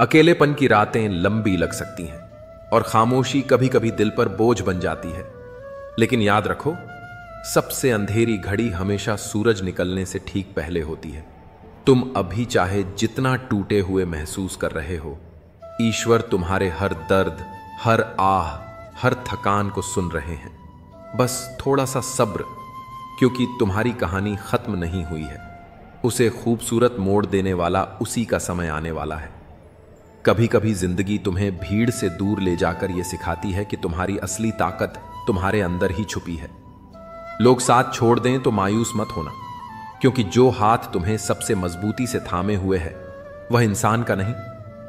अकेलेपन की रातें लंबी लग सकती हैं और खामोशी कभी कभी दिल पर बोझ बन जाती है, लेकिन याद रखो, सबसे अंधेरी घड़ी हमेशा सूरज निकलने से ठीक पहले होती है। तुम अभी चाहे जितना टूटे हुए महसूस कर रहे हो, ईश्वर तुम्हारे हर दर्द, हर आह, हर थकान को सुन रहे हैं। बस थोड़ा सा सब्र, क्योंकि तुम्हारी कहानी खत्म नहीं हुई है। उसे खूबसूरत मोड़ देने वाला उसी का समय आने वाला है। कभी कभी जिंदगी तुम्हें भीड़ से दूर ले जाकर यह सिखाती है कि तुम्हारी असली ताकत तुम्हारे अंदर ही छुपी है। लोग साथ छोड़ दें तो मायूस मत होना, क्योंकि जो हाथ तुम्हें सबसे मजबूती से थामे हुए है वह इंसान का नहीं,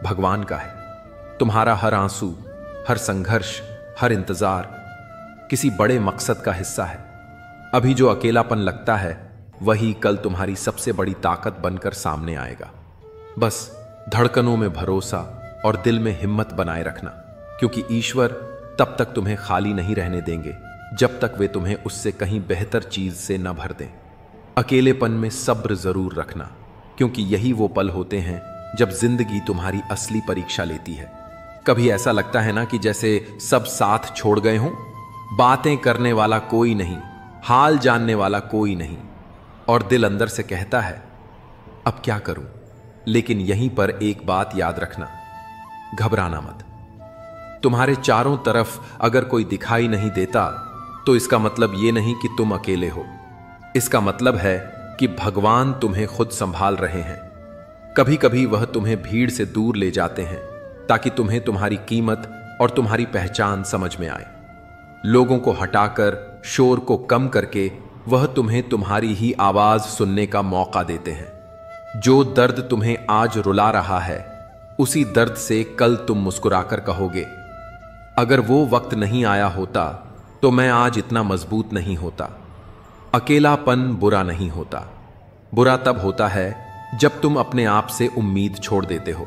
भगवान का है। तुम्हारा हर आंसू, हर संघर्ष, हर इंतजार किसी बड़े मकसद का हिस्सा है। अभी जो अकेलापन लगता है वही कल तुम्हारी सबसे बड़ी ताकत बनकर सामने आएगा। बस धड़कनों में भरोसा और दिल में हिम्मत बनाए रखना, क्योंकि ईश्वर तब तक तुम्हें खाली नहीं रहने देंगे जब तक वे तुम्हें उससे कहीं बेहतर चीज से न भर दें। अकेलेपन में सब्र जरूर रखना, क्योंकि यही वो पल होते हैं जब जिंदगी तुम्हारी असली परीक्षा लेती है। कभी ऐसा लगता है ना कि जैसे सब साथ छोड़ गए हों, बातें करने वाला कोई नहीं, हाल जानने वाला कोई नहीं, और दिल अंदर से कहता है अब क्या करूं। लेकिन यहीं पर एक बात याद रखना, घबराना मत। तुम्हारे चारों तरफ अगर कोई दिखाई नहीं देता तो इसका मतलब यह नहीं कि तुम अकेले हो। इसका मतलब है कि भगवान तुम्हें खुद संभाल रहे हैं। कभी कभी वह तुम्हें भीड़ से दूर ले जाते हैं ताकि तुम्हें तुम्हारी कीमत और तुम्हारी पहचान समझ में आए। लोगों को हटाकर, शोर को कम करके वह तुम्हें तुम्हारी ही आवाज सुनने का मौका देते हैं। जो दर्द तुम्हें आज रुला रहा है, उसी दर्द से कल तुम मुस्कुराकर कहोगे, अगर वो वक्त नहीं आया होता तो मैं आज इतना मजबूत नहीं होता। अकेलापन बुरा नहीं होता। बुरा तब होता है जब तुम अपने आप से उम्मीद छोड़ देते हो।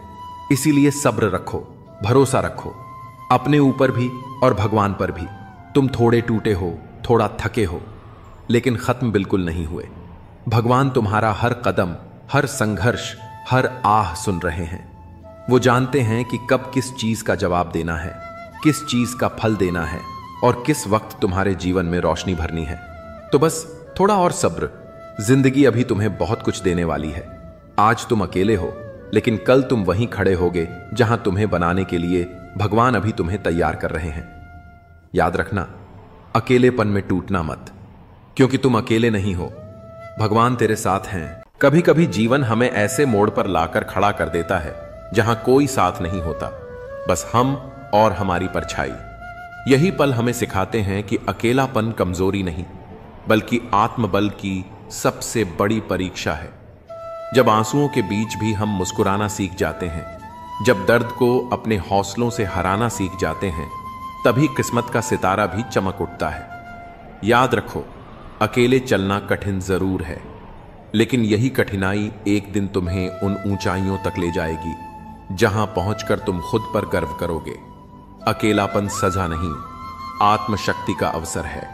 इसीलिए सब्र रखो, भरोसा रखो, अपने ऊपर भी और भगवान पर भी। तुम थोड़े टूटे हो, थोड़ा थके हो, लेकिन खत्म बिल्कुल नहीं हुए। भगवान तुम्हारा हर कदम, हर संघर्ष, हर आह सुन रहे हैं। वो जानते हैं कि कब किस चीज का जवाब देना है, किस चीज का फल देना है और किस वक्त तुम्हारे जीवन में रोशनी भरनी है। तो बस थोड़ा और सब्र। जिंदगी अभी तुम्हें बहुत कुछ देने वाली है। आज तुम अकेले हो, लेकिन कल तुम वहीं खड़े होगे जहां तुम्हें बनाने के लिए भगवान अभी तुम्हें तैयार कर रहे हैं। याद रखना, अकेलेपन में टूटना मत, क्योंकि तुम अकेले नहीं हो, भगवान तेरे साथ हैं। कभी कभी जीवन हमें ऐसे मोड़ पर लाकर खड़ा कर देता है जहां कोई साथ नहीं होता, बस हम और हमारी परछाई। यही पल हमें सिखाते हैं कि अकेलापन कमजोरी नहीं, बल्कि आत्मबल की सबसे बड़ी परीक्षा है। जब आंसुओं के बीच भी हम मुस्कुराना सीख जाते हैं, जब दर्द को अपने हौसलों से हराना सीख जाते हैं, तभी किस्मत का सितारा भी चमक उठता है। याद रखो, अकेले चलना कठिन जरूर है, लेकिन यही कठिनाई एक दिन तुम्हें उन ऊंचाइयों तक ले जाएगी जहां पहुंचकर तुम खुद पर गर्व करोगे। अकेलापन सजा नहीं, आत्मशक्ति का अवसर है।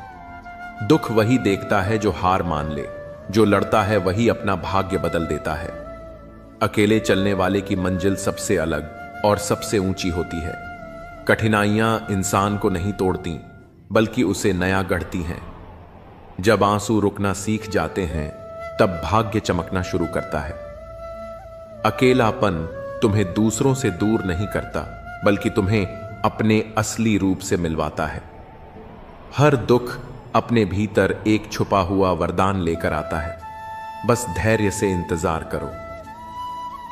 दुख वही देखता है जो हार मान ले, जो लड़ता है वही अपना भाग्य बदल देता है। अकेले चलने वाले की मंजिल सबसे अलग और सबसे ऊंची होती है। कठिनाइयां इंसान को नहीं तोड़ती, बल्कि उसे नया गढ़ती हैं। जब आंसू रुकना सीख जाते हैं, तब भाग्य चमकना शुरू करता है। अकेलापन तुम्हें दूसरों से दूर नहीं करता, बल्कि तुम्हें अपने असली रूप से मिलवाता है। हर दुख अपने भीतर एक छुपा हुआ वरदान लेकर आता है। बस धैर्य से इंतजार करो।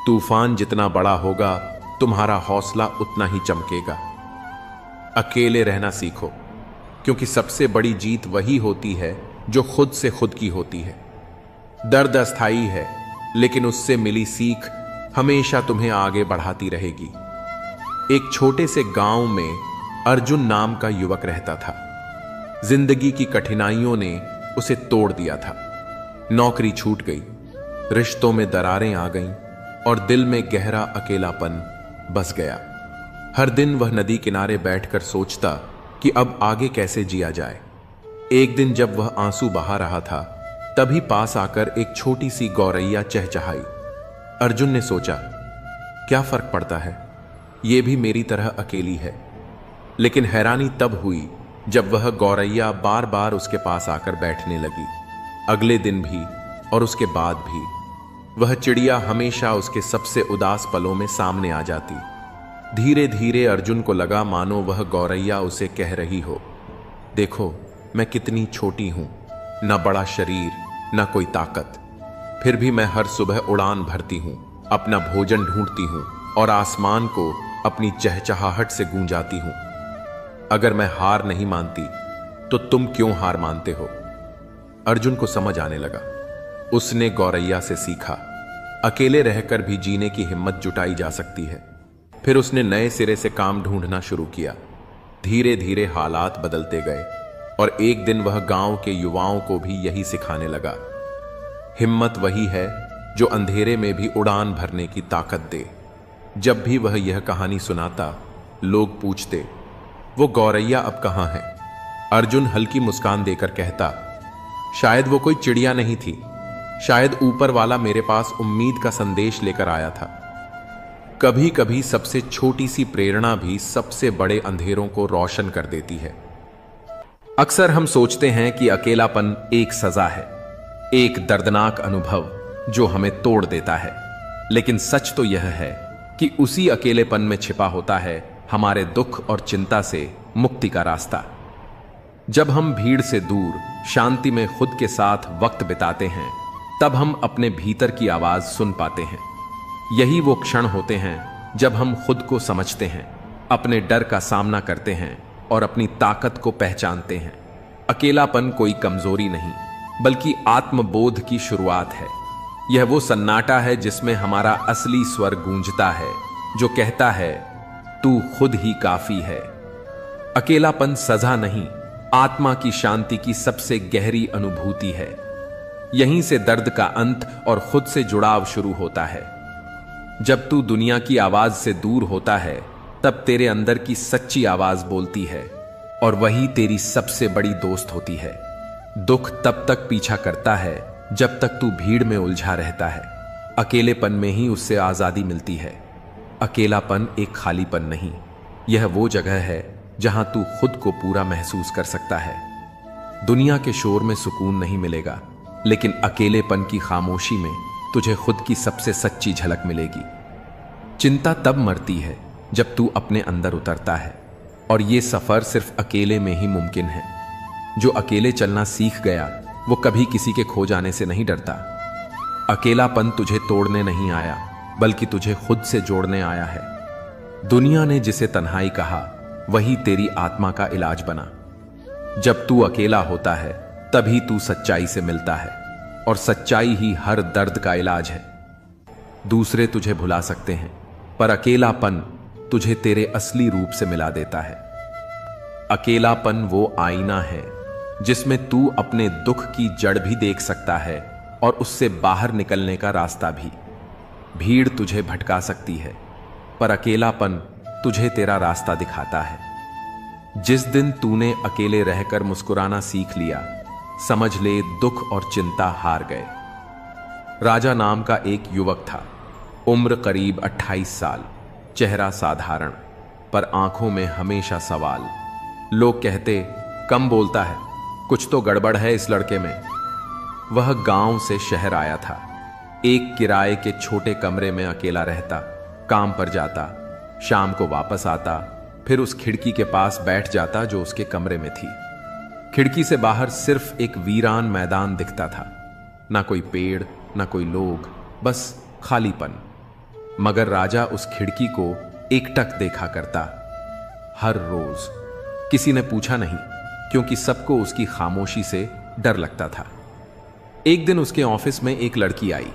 तूफान जितना बड़ा होगा, तुम्हारा हौसला उतना ही चमकेगा। अकेले रहना सीखो, क्योंकि सबसे बड़ी जीत वही होती है जो खुद से खुद की होती है। दर्द अस्थाई है, लेकिन उससे मिली सीख हमेशा तुम्हें आगे बढ़ाती रहेगी। एक छोटे से गांव में अर्जुन नाम का युवक रहता था। जिंदगी की कठिनाइयों ने उसे तोड़ दिया था। नौकरी छूट गई, रिश्तों में दरारें आ गईं और दिल में गहरा अकेलापन बस गया। हर दिन वह नदी किनारे बैठकर सोचता कि अब आगे कैसे जिया जाए। एक दिन जब वह आंसू बहा रहा था, तभी पास आकर एक छोटी सी गौरैया चहचहाई। अर्जुन ने सोचा, क्या फर्क पड़ता है, ये भी मेरी तरह अकेली है। लेकिन हैरानी तब हुई जब वह गौरैया बार बार उसके पास आकर बैठने लगी। अगले दिन भी और उसके बाद भी वह चिड़िया हमेशा उसके सबसे उदास पलों में सामने आ जाती। धीरे धीरे अर्जुन को लगा मानो वह गौरैया उसे कह रही हो, देखो मैं कितनी छोटी हूं, न बड़ा शरीर न कोई ताकत, फिर भी मैं हर सुबह उड़ान भरती हूं, अपना भोजन ढूंढती हूं और आसमान को अपनी चहचहाहट से गूंजाती हूं। अगर मैं हार नहीं मानती तो तुम क्यों हार मानते हो? अर्जुन को समझ आने लगा। उसने गौरैया से सीखा अकेले रहकर भी जीने की हिम्मत जुटाई जा सकती है। फिर उसने नए सिरे से काम ढूंढना शुरू किया। धीरे धीरे हालात बदलते गए और एक दिन वह गांव के युवाओं को भी यही सिखाने लगा। हिम्मत वही है जो अंधेरे में भी उड़ान भरने की ताकत दे। जब भी वह यह कहानी सुनाता, लोग पूछते, वो गौरैया अब कहां है? अर्जुन हल्की मुस्कान देकर कहता, शायद वो कोई चिड़िया नहीं थी, शायद ऊपर वाला मेरे पास उम्मीद का संदेश लेकर आया था। कभी कभी सबसे छोटी सी प्रेरणा भी सबसे बड़े अंधेरों को रोशन कर देती है। अक्सर हम सोचते हैं कि अकेलापन एक सजा है, एक दर्दनाक अनुभव जो हमें तोड़ देता है। लेकिन सच तो यह है कि उसी अकेलेपन में छिपा होता है हमारे दुख और चिंता से मुक्ति का रास्ता। जब हम भीड़ से दूर शांति में खुद के साथ वक्त बिताते हैं, तब हम अपने भीतर की आवाज सुन पाते हैं। यही वो क्षण होते हैं जब हम खुद को समझते हैं, अपने डर का सामना करते हैं और अपनी ताकत को पहचानते हैं। अकेलापन कोई कमजोरी नहीं, बल्कि आत्मबोध की शुरुआत है। यह वो सन्नाटा है जिसमें हमारा असली स्वर गूंजता है, जो कहता है, तू खुद ही काफी है। अकेलापन सजा नहीं, आत्मा की शांति की सबसे गहरी अनुभूति है। यहीं से दर्द का अंत और खुद से जुड़ाव शुरू होता है। जब तू दुनिया की आवाज से दूर होता है, तब तेरे अंदर की सच्ची आवाज बोलती है और वही तेरी सबसे बड़ी दोस्त होती है। दुख तब तक पीछा करता है जब तक तू भीड़ में उलझा रहता है। अकेलेपन में ही उससे आजादी मिलती है। अकेलापन एक खालीपन नहीं, यह वो जगह है जहां तू खुद को पूरा महसूस कर सकता है। दुनिया के शोर में सुकून नहीं मिलेगा, लेकिन अकेलेपन की खामोशी में तुझे खुद की सबसे सच्ची झलक मिलेगी। चिंता तब मरती है जब तू अपने अंदर उतरता है, और यह सफर सिर्फ अकेले में ही मुमकिन है। जो अकेले चलना सीख गया, वो कभी किसी के खो जाने से नहीं डरता। अकेलापन तुझे तोड़ने नहीं आया, बल्कि तुझे खुद से जोड़ने आया है। दुनिया ने जिसे तन्हाई कहा, वही तेरी आत्मा का इलाज बना। जब तू अकेला होता है, तभी तू सच्चाई से मिलता है, और सच्चाई ही हर दर्द का इलाज है। दूसरे तुझे भुला सकते हैं, पर अकेलापन तुझे तेरे असली रूप से मिला देता है। अकेलापन वो आईना है जिसमें तू अपने दुख की जड़ भी देख सकता है और उससे बाहर निकलने का रास्ता भी। भीड़ तुझे भटका सकती है, पर अकेलापन तुझे तेरा रास्ता दिखाता है। जिस दिन तूने अकेले रहकर मुस्कुराना सीख लिया, समझ ले दुख और चिंता हार गए। राजा नाम का एक युवक था। उम्र करीब 28 साल, चेहरा साधारण, पर आंखों में हमेशा सवाल। लोग कहते, कम बोलता है, कुछ तो गड़बड़ है इस लड़के में। वह गांव से शहर आया था। एक किराए के छोटे कमरे में अकेला रहता, काम पर जाता, शाम को वापस आता, फिर उस खिड़की के पास बैठ जाता जो उसके कमरे में थी। खिड़की से बाहर सिर्फ एक वीरान मैदान दिखता था, ना कोई पेड़, ना कोई लोग, बस खालीपन। मगर राजा उस खिड़की को एकटक देखा करता, हर रोज। किसी ने पूछा नहीं, क्योंकि सबको उसकी खामोशी से डर लगता था। एक दिन उसके ऑफिस में एक लड़की आई।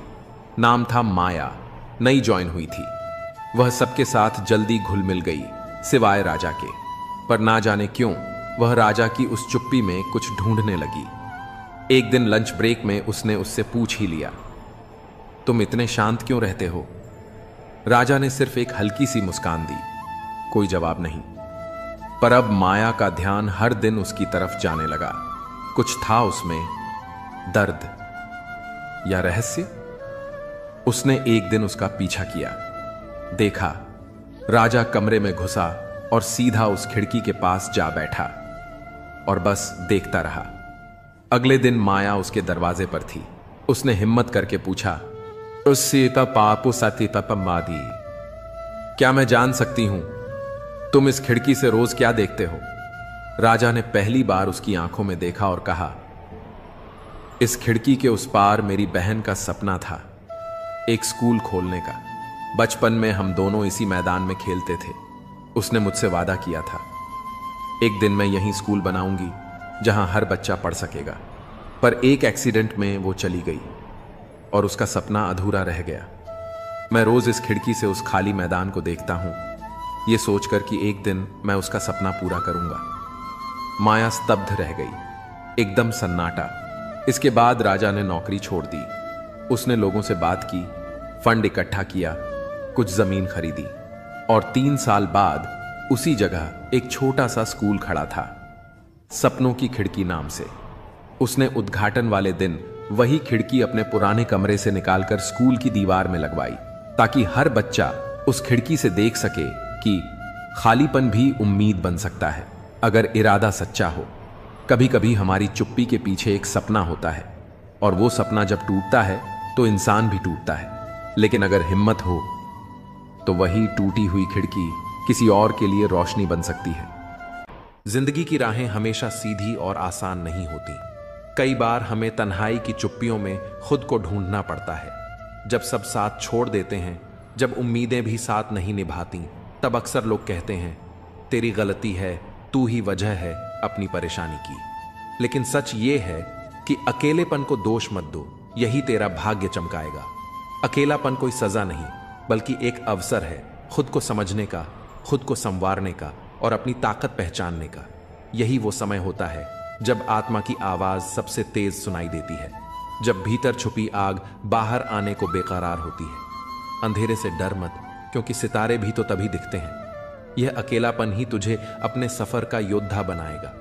नाम था माया, नई ज्वाइन हुई थी। वह सबके साथ जल्दी घुल मिल गई, सिवाय राजा के। पर ना जाने क्यों वह राजा की उस चुप्पी में कुछ ढूंढने लगी। एक दिन लंच ब्रेक में उसने उससे पूछ ही लिया, तुम इतने शांत क्यों रहते हो? राजा ने सिर्फ एक हल्की सी मुस्कान दी, कोई जवाब नहीं। पर अब माया का ध्यान हर दिन उसकी तरफ जाने लगा। कुछ था उसमें, दर्द या रहस्य। उसने एक दिन उसका पीछा किया। देखा राजा कमरे में घुसा और सीधा उस खिड़की के पास जा बैठा और बस देखता रहा। अगले दिन माया उसके दरवाजे पर थी। उसने हिम्मत करके पूछा, मादी, क्या मैं जान सकती हूं तुम इस खिड़की से रोज क्या देखते हो? राजा ने पहली बार उसकी आंखों में देखा और कहा, इस खिड़की के उस पार मेरी बहन का सपना था, एक स्कूल खोलने का। बचपन में हम दोनों इसी मैदान में खेलते थे। उसने मुझसे वादा किया था, एक दिन मैं यहीं स्कूल बनाऊंगी जहां हर बच्चा पढ़ सकेगा। पर एक एक्सीडेंट में वो चली गई और उसका सपना अधूरा रह गया। मैं रोज इस खिड़की से उस खाली मैदान को देखता हूं, ये सोचकर कि एक दिन मैं उसका सपना पूरा करूंगा। माया स्तब्ध रह गई, एकदम सन्नाटा। इसके बाद राजा ने नौकरी छोड़ दी। उसने लोगों से बात की, फंड इकट्ठा किया, कुछ जमीन खरीदी और 3 साल बाद उसी जगह एक छोटा सा स्कूल खड़ा था, सपनों की खिड़की नाम से। उसने उद्घाटन वाले दिन वही खिड़की अपने पुराने कमरे से निकालकर स्कूल की दीवार में लगवाई, ताकि हर बच्चा उस खिड़की से देख सके कि खालीपन भी उम्मीद बन सकता है अगर इरादा सच्चा हो। कभी कभी हमारी चुप्पी के पीछे एक सपना होता है और वो सपना जब टूटता है तो इंसान भी टूटता है, लेकिन अगर हिम्मत हो तो वही टूटी हुई खिड़की किसी और के लिए रोशनी बन सकती है। जिंदगी की राहें हमेशा सीधी और आसान नहीं होती। कई बार हमें तन्हाई की चुप्पियों में खुद को ढूंढना पड़ता है। जब सब साथ छोड़ देते हैं, जब उम्मीदें भी साथ नहीं निभाती, तब अक्सर लोग कहते हैं, तेरी गलती है, तू ही वजह है अपनी परेशानी की। लेकिन सच ये है कि अकेलेपन को दोष मत दो, यही तेरा भाग्य चमकाएगा। अकेलापन कोई सजा नहीं, बल्कि एक अवसर है खुद को समझने का, खुद को संवारने का और अपनी ताकत पहचानने का। यही वो समय होता है जब आत्मा की आवाज सबसे तेज सुनाई देती है, जब भीतर छुपी आग बाहर आने को बेकरार होती है। अंधेरे से डर मत, क्योंकि सितारे भी तो तभी दिखते हैं। यह अकेलापन ही तुझे अपने सफर का योद्धा बनाएगा,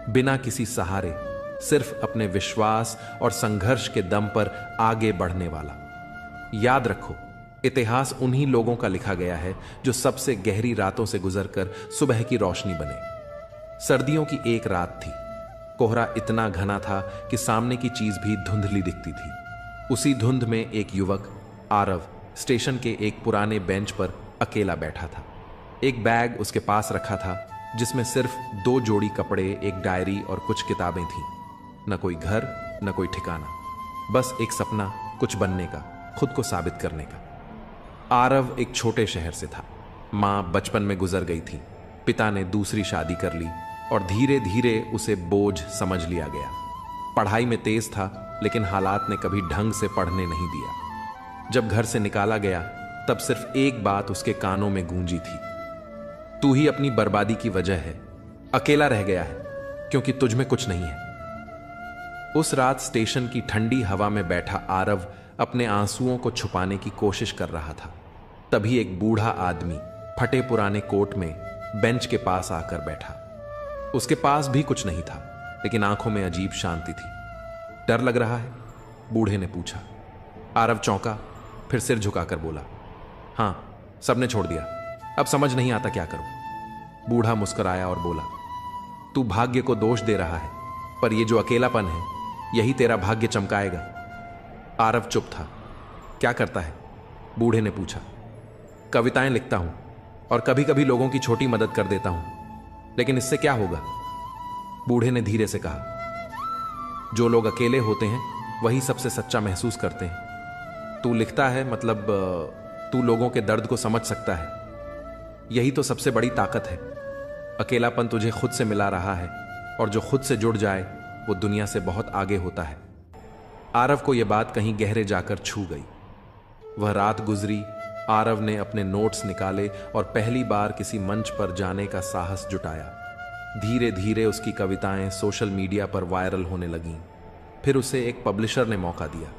बिना किसी सहारे, सिर्फ अपने विश्वास और संघर्ष के दम पर आगे बढ़ने वाला। याद रखो, इतिहास उन्हीं लोगों का लिखा गया है जो सबसे गहरी रातों से गुजरकर सुबह की रोशनी बने। सर्दियों की एक रात थी। कोहरा इतना घना था कि सामने की चीज भी धुंधली दिखती थी। उसी धुंध में एक युवक आरव स्टेशन के एक पुराने बेंच पर अकेला बैठा था। एक बैग उसके पास रखा था जिसमें सिर्फ 2 जोड़ी कपड़े, एक डायरी और कुछ किताबें थीं। न कोई घर, न कोई ठिकाना, बस एक सपना, कुछ बनने का, खुद को साबित करने का। आरव एक छोटे शहर से था। मां बचपन में गुजर गई थी, पिता ने दूसरी शादी कर ली और धीरे धीरे उसे बोझ समझ लिया गया। पढ़ाई में तेज था, लेकिन हालात ने कभी ढंग से पढ़ने नहीं दिया। जब घर से निकाला गया तब सिर्फ एक बात उसके कानों में गूंजी थी, तू ही अपनी बर्बादी की वजह है, अकेला रह गया है क्योंकि तुझ में कुछ नहीं है। उस रात स्टेशन की ठंडी हवा में बैठा आरव अपने आंसुओं को छुपाने की कोशिश कर रहा था। तभी एक बूढ़ा आदमी फटे पुराने कोट में बेंच के पास आकर बैठा। उसके पास भी कुछ नहीं था, लेकिन आंखों में अजीब शांति थी। डर लग रहा है? बूढ़े ने पूछा। आरव चौंका, फिर सिर झुकाकर बोला, हां, सबने छोड़ दिया, अब समझ नहीं आता क्या करूं। बूढ़ा मुस्कुराया और बोला, तू भाग्य को दोष दे रहा है, पर यह जो अकेलापन है यही तेरा भाग्य चमकाएगा। आरव चुप था। क्या करता है? बूढ़े ने पूछा। कविताएं लिखता हूं और कभी कभी लोगों की छोटी मदद कर देता हूं, लेकिन इससे क्या होगा? बूढ़े ने धीरे से कहा, जो लोग अकेले होते हैं वही सबसे सच्चा महसूस करते हैं। तू लिखता है, मतलब तू लोगों के दर्द को समझ सकता है। यही तो सबसे बड़ी ताकत है। अकेलापन तुझे खुद से मिला रहा है, और जो खुद से जुड़ जाए वो दुनिया से बहुत आगे होता है। आरव को यह बात कहीं गहरे जाकर छू गई। वह रात गुजरी, आरव ने अपने नोट्स निकाले और पहली बार किसी मंच पर जाने का साहस जुटाया। धीरे धीरे उसकी कविताएं सोशल मीडिया पर वायरल होने लगीं। फिर उसे एक पब्लिशर ने मौका दिया।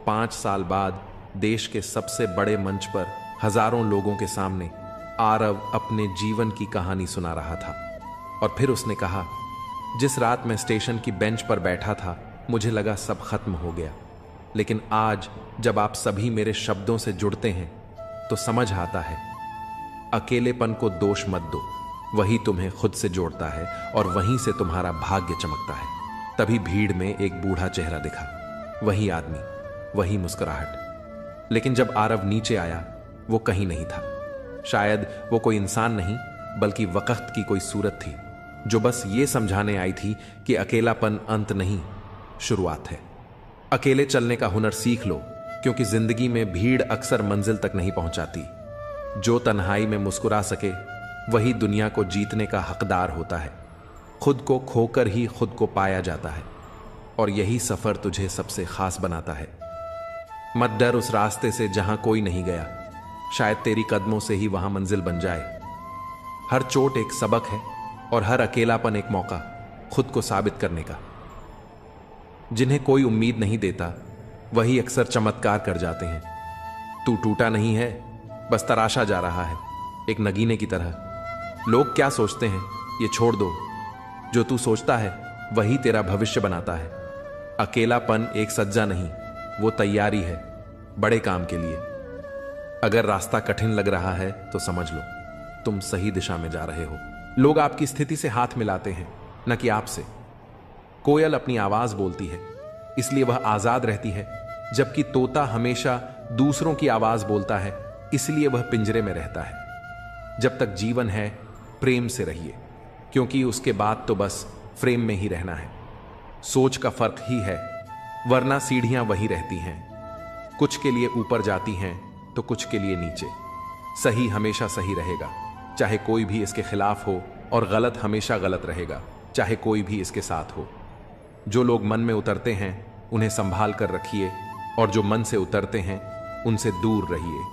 5 साल बाद देश के सबसे बड़े मंच पर हजारों लोगों के सामने आरव अपने जीवन की कहानी सुना रहा था। और फिर उसने कहा, जिस रात मैं स्टेशन की बेंच पर बैठा था मुझे लगा सब खत्म हो गया, लेकिन आज जब आप सभी मेरे शब्दों से जुड़ते हैं तो समझ आता है अकेलेपन को दोष मत दो, वही तुम्हें खुद से जोड़ता है और वहीं से तुम्हारा भाग्य चमकता है। तभी भीड़ में एक बूढ़ा चेहरा दिखा, वही आदमी, वही मुस्कुराहट। लेकिन जब आरव नीचे आया, वो कहीं नहीं था। शायद वो कोई इंसान नहीं, बल्कि वक्त की कोई सूरत थी, जो बस ये समझाने आई थी कि अकेलापन अंत नहीं, शुरुआत है। अकेले चलने का हुनर सीख लो, क्योंकि जिंदगी में भीड़ अक्सर मंजिल तक नहीं पहुंचाती। जो तन्हाई में मुस्कुरा सके, वही दुनिया को जीतने का हकदार होता है। खुद को खोकर ही खुद को पाया जाता है, और यही सफर तुझे सबसे खास बनाता है। मत डर उस रास्ते से जहां कोई नहीं गया, शायद तेरी कदमों से ही वहां मंजिल बन जाए। हर चोट एक सबक है और हर अकेलापन एक मौका खुद को साबित करने का। जिन्हें कोई उम्मीद नहीं देता, वही अक्सर चमत्कार कर जाते हैं। तू टूटा नहीं है, बस तराशा जा रहा है, एक नगीने की तरह। लोग क्या सोचते हैं ये छोड़ दो, जो तू सोचता है वही तेरा भविष्य बनाता है। अकेलापन एक सज्जा नहीं, वो तैयारी है बड़े काम के लिए। अगर रास्ता कठिन लग रहा है तो समझ लो तुम सही दिशा में जा रहे हो। लोग आपकी स्थिति से हाथ मिलाते हैं, न कि आपसे। कोयल अपनी आवाज बोलती है, इसलिए वह आजाद रहती है, जबकि तोता हमेशा दूसरों की आवाज बोलता है, इसलिए वह पिंजरे में रहता है। जब तक जीवन है, प्रेम से रहिए, क्योंकि उसके बाद तो बस फ्रेम में ही रहना है। सोच का फर्क ही है, वरना सीढ़ियां वही रहती हैं। कुछ के लिए ऊपर जाती हैं तो कुछ के लिए नीचे। सही हमेशा सही रहेगा, चाहे कोई भी इसके खिलाफ हो, और गलत हमेशा गलत रहेगा, चाहे कोई भी इसके साथ हो। जो लोग मन में उतरते हैं उन्हें संभाल कर रखिए, और जो मन से उतरते हैं उनसे दूर रहिए।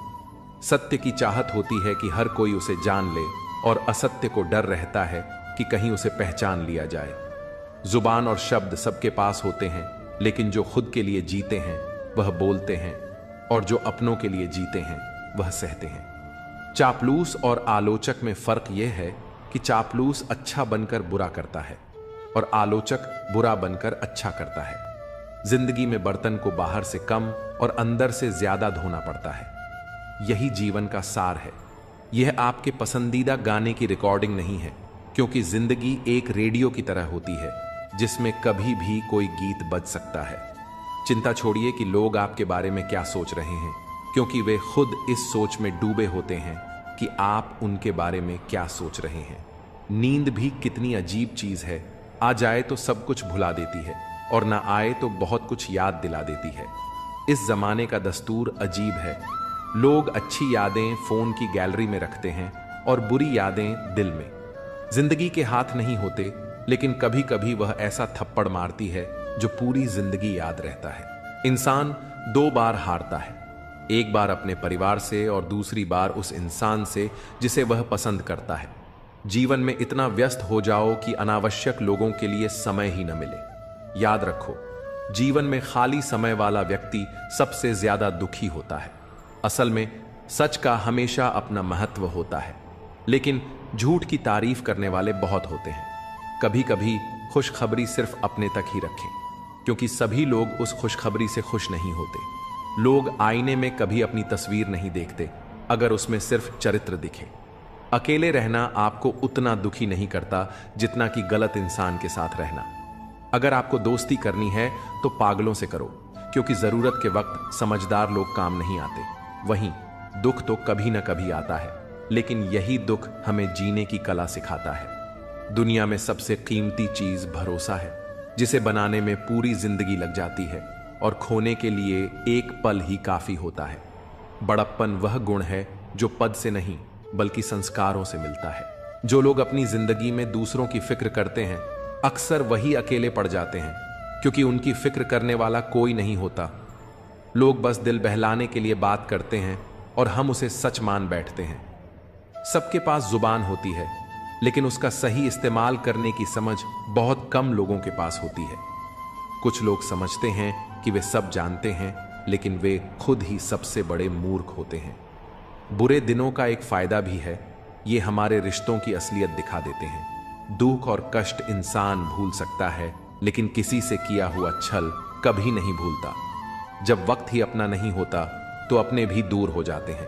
सत्य की चाहत होती है कि हर कोई उसे जान ले, और असत्य को डर रहता है कि कहीं उसे पहचान लिया जाए। जुबान और शब्द सबके पास होते हैं, लेकिन जो खुद के लिए जीते हैं वह बोलते हैं, और जो अपनों के लिए जीते हैं वह सहते हैं। चापलूस और आलोचक में फर्क यह है कि चापलूस अच्छा बनकर बुरा करता है, और आलोचक बुरा बनकर अच्छा करता है। जिंदगी में बर्तन को बाहर से कम और अंदर से ज्यादा धोना पड़ता है। यही जीवन का सार है। यह आपके पसंदीदा गाने की रिकॉर्डिंग नहीं है, क्योंकि जिंदगी एक रेडियो की तरह होती है, जिसमें कभी भी कोई गीत बज सकता है। चिंता छोड़िए कि लोग आपके बारे में क्या सोच रहे हैं, क्योंकि वे खुद इस सोच में डूबे होते हैं कि आप उनके बारे में क्या सोच रहे हैं। नींद भी कितनी अजीब चीज है, आ जाए तो सब कुछ भुला देती है, और ना आए तो बहुत कुछ याद दिला देती है। इस जमाने का दस्तूर अजीब है। लोग अच्छी यादें फोन की गैलरी में रखते हैं और बुरी यादें दिल में। जिंदगी के हाथ नहीं होते, लेकिन कभी कभी वह ऐसा थप्पड़ मारती है जो पूरी जिंदगी याद रहता है। इंसान दो बार हारता है, एक बार अपने परिवार से और दूसरी बार उस इंसान से जिसे वह पसंद करता है। जीवन में इतना व्यस्त हो जाओ कि अनावश्यक लोगों के लिए समय ही न मिले। याद रखो, जीवन में खाली समय वाला व्यक्ति सबसे ज्यादा दुखी होता है। असल में सच का हमेशा अपना महत्व होता है, लेकिन झूठ की तारीफ करने वाले बहुत होते हैं। कभी कभी खुशखबरी सिर्फ अपने तक ही रखें, क्योंकि सभी लोग उस खुशखबरी से खुश नहीं होते। लोग आईने में कभी अपनी तस्वीर नहीं देखते, अगर उसमें सिर्फ चरित्र दिखे। अकेले रहना आपको उतना दुखी नहीं करता जितना कि गलत इंसान के साथ रहना। अगर आपको दोस्ती करनी है तो पागलों से करो, क्योंकि जरूरत के वक्त समझदार लोग काम नहीं आते। वहीं दुख तो कभी ना कभी आता है, लेकिन यही दुख हमें जीने की कला सिखाता है। दुनिया में सबसे कीमती चीज भरोसा है, जिसे बनाने में पूरी जिंदगी लग जाती है, और खोने के लिए एक पल ही काफी होता है। बड़प्पन वह गुण है जो पद से नहीं बल्कि संस्कारों से मिलता है। जो लोग अपनी जिंदगी में दूसरों की फिक्र करते हैं, अक्सर वही अकेले पड़ जाते हैं, क्योंकि उनकी फिक्र करने वाला कोई नहीं होता। लोग बस दिल बहलाने के लिए बात करते हैं और हम उसे सच मान बैठते हैं। सबके पास जुबान होती है, लेकिन उसका सही इस्तेमाल करने की समझ बहुत कम लोगों के पास होती है। कुछ लोग समझते हैं कि वे सब जानते हैं, लेकिन वे खुद ही सबसे बड़े मूर्ख होते हैं। बुरे दिनों का एक फायदा भी है, ये हमारे रिश्तों की असलियत दिखा देते हैं। दुख और कष्ट इंसान भूल सकता है, लेकिन किसी से किया हुआ छल कभी नहीं भूलता। जब वक्त ही अपना नहीं होता तो अपने भी दूर हो जाते हैं।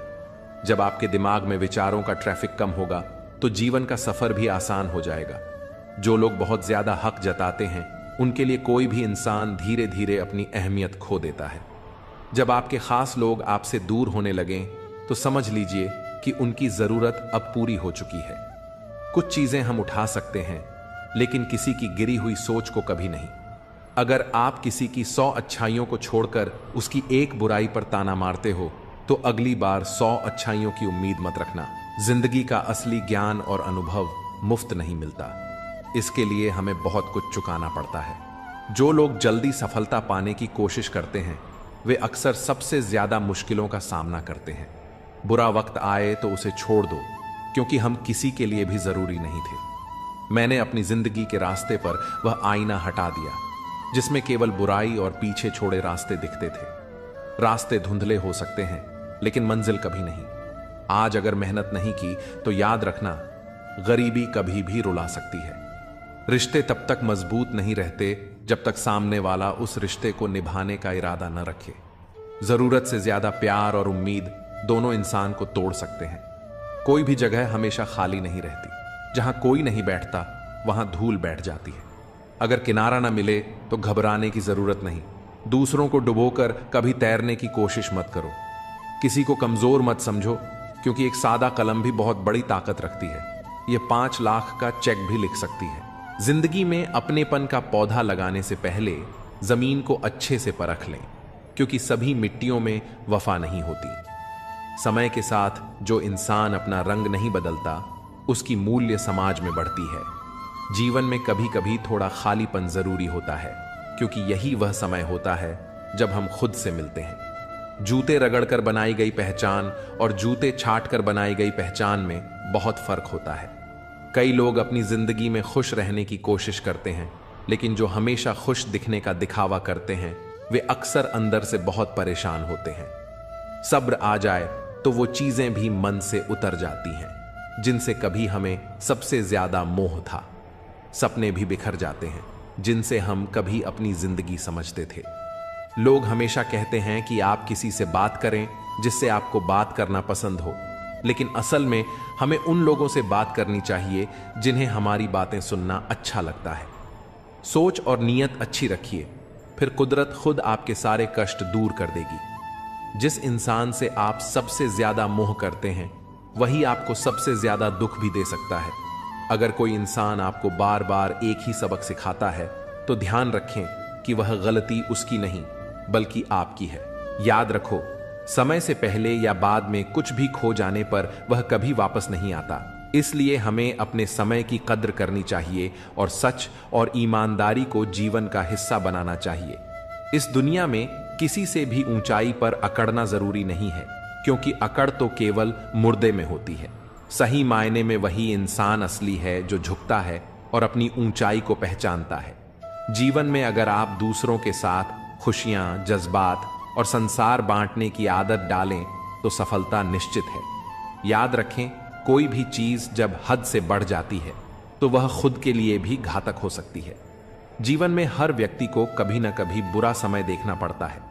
जब आपके दिमाग में विचारों का ट्रैफिक कम होगा तो जीवन का सफर भी आसान हो जाएगा। जो लोग बहुत ज्यादा हक जताते हैं उनके लिए कोई भी इंसान धीरे धीरे अपनी अहमियत खो देता है। जब आपके खास लोग आपसे दूर होने लगें तो समझ लीजिए कि उनकी जरूरत अब पूरी हो चुकी है। कुछ चीजें हम उठा सकते हैं लेकिन किसी की गिरी हुई सोच को कभी नहीं। अगर आप किसी की 100 अच्छाइयों को छोड़कर उसकी एक बुराई पर ताना मारते हो तो अगली बार 100 अच्छाइयों की उम्मीद मत रखना। जिंदगी का असली ज्ञान और अनुभव मुफ्त नहीं मिलता, इसके लिए हमें बहुत कुछ चुकाना पड़ता है। जो लोग जल्दी सफलता पाने की कोशिश करते हैं वे अक्सर सबसे ज्यादा मुश्किलों का सामना करते हैं। बुरा वक्त आए तो उसे छोड़ दो, क्योंकि हम किसी के लिए भी जरूरी नहीं थे। मैंने अपनी जिंदगी के रास्ते पर वह आईना हटा दिया जिसमें केवल बुराई और पीछे छोड़े रास्ते दिखते थे। रास्ते धुंधले हो सकते हैं लेकिन मंजिल कभी नहीं। आज अगर मेहनत नहीं की तो याद रखना, गरीबी कभी भी रुला सकती है। रिश्ते तब तक मजबूत नहीं रहते जब तक सामने वाला उस रिश्ते को निभाने का इरादा न रखे। जरूरत से ज्यादा प्यार और उम्मीद दोनों इंसान को तोड़ सकते हैं। कोई भी जगह हमेशा खाली नहीं रहती। जहां कोई नहीं बैठता वहां धूल बैठ जाती है। अगर किनारा ना मिले तो घबराने की जरूरत नहीं। दूसरों को डुबोकर कभी तैरने की कोशिश मत करो। किसी को कमजोर मत समझो, क्योंकि एक सादा कलम भी बहुत बड़ी ताकत रखती है। यह 5 लाख का चेक भी लिख सकती है। जिंदगी में अपनेपन का पौधा लगाने से पहले जमीन को अच्छे से परख लें, क्योंकि सभी मिट्टियों में वफा नहीं होती। समय के साथ जो इंसान अपना रंग नहीं बदलता उसकी मूल्य समाज में बढ़ती है। जीवन में कभी कभी थोड़ा खालीपन जरूरी होता है, क्योंकि यही वह समय होता है जब हम खुद से मिलते हैं। जूते रगड़कर बनाई गई पहचान और जूते छाट कर बनाई गई पहचान में बहुत फर्क होता है। कई लोग अपनी जिंदगी में खुश रहने की कोशिश करते हैं, लेकिन जो हमेशा खुश दिखने का दिखावा करते हैं वे अक्सर अंदर से बहुत परेशान होते हैं। सब्र आ जाए तो वो चीजें भी मन से उतर जाती हैं जिनसे कभी हमें सबसे ज्यादा मोह था। सपने भी बिखर जाते हैं जिनसे हम कभी अपनी जिंदगी समझते थे। लोग हमेशा कहते हैं कि आप किसी से बात करें जिससे आपको बात करना पसंद हो, लेकिन असल में हमें उन लोगों से बात करनी चाहिए जिन्हें हमारी बातें सुनना अच्छा लगता है। सोच और नीयत अच्छी रखिए, फिर कुदरत खुद आपके सारे कष्ट दूर कर देगी। जिस इंसान से आप सबसे ज्यादा मोह करते हैं वही आपको सबसे ज्यादा दुख भी दे सकता है। अगर कोई इंसान आपको बार बार एक ही सबक सिखाता है तो ध्यान रखें कि वह गलती उसकी नहीं बल्कि आपकी है। याद रखो, समय से पहले या बाद में कुछ भी खो जाने पर वह कभी वापस नहीं आता। इसलिए हमें अपने समय की कद्र करनी चाहिए और सच और ईमानदारी को जीवन का हिस्सा बनाना चाहिए। इस दुनिया में किसी से भी ऊंचाई पर अकड़ना जरूरी नहीं है, क्योंकि अकड़ तो केवल मुर्दे में होती है। सही मायने में वही इंसान असली है जो झुकता है और अपनी ऊंचाई को पहचानता है। जीवन में अगर आप दूसरों के साथ खुशियां, जज्बात और संसार बांटने की आदत डालें तो सफलता निश्चित है। याद रखें, कोई भी चीज जब हद से बढ़ जाती है तो वह खुद के लिए भी घातक हो सकती है। जीवन में हर व्यक्ति को कभी ना कभी बुरा समय देखना पड़ता है,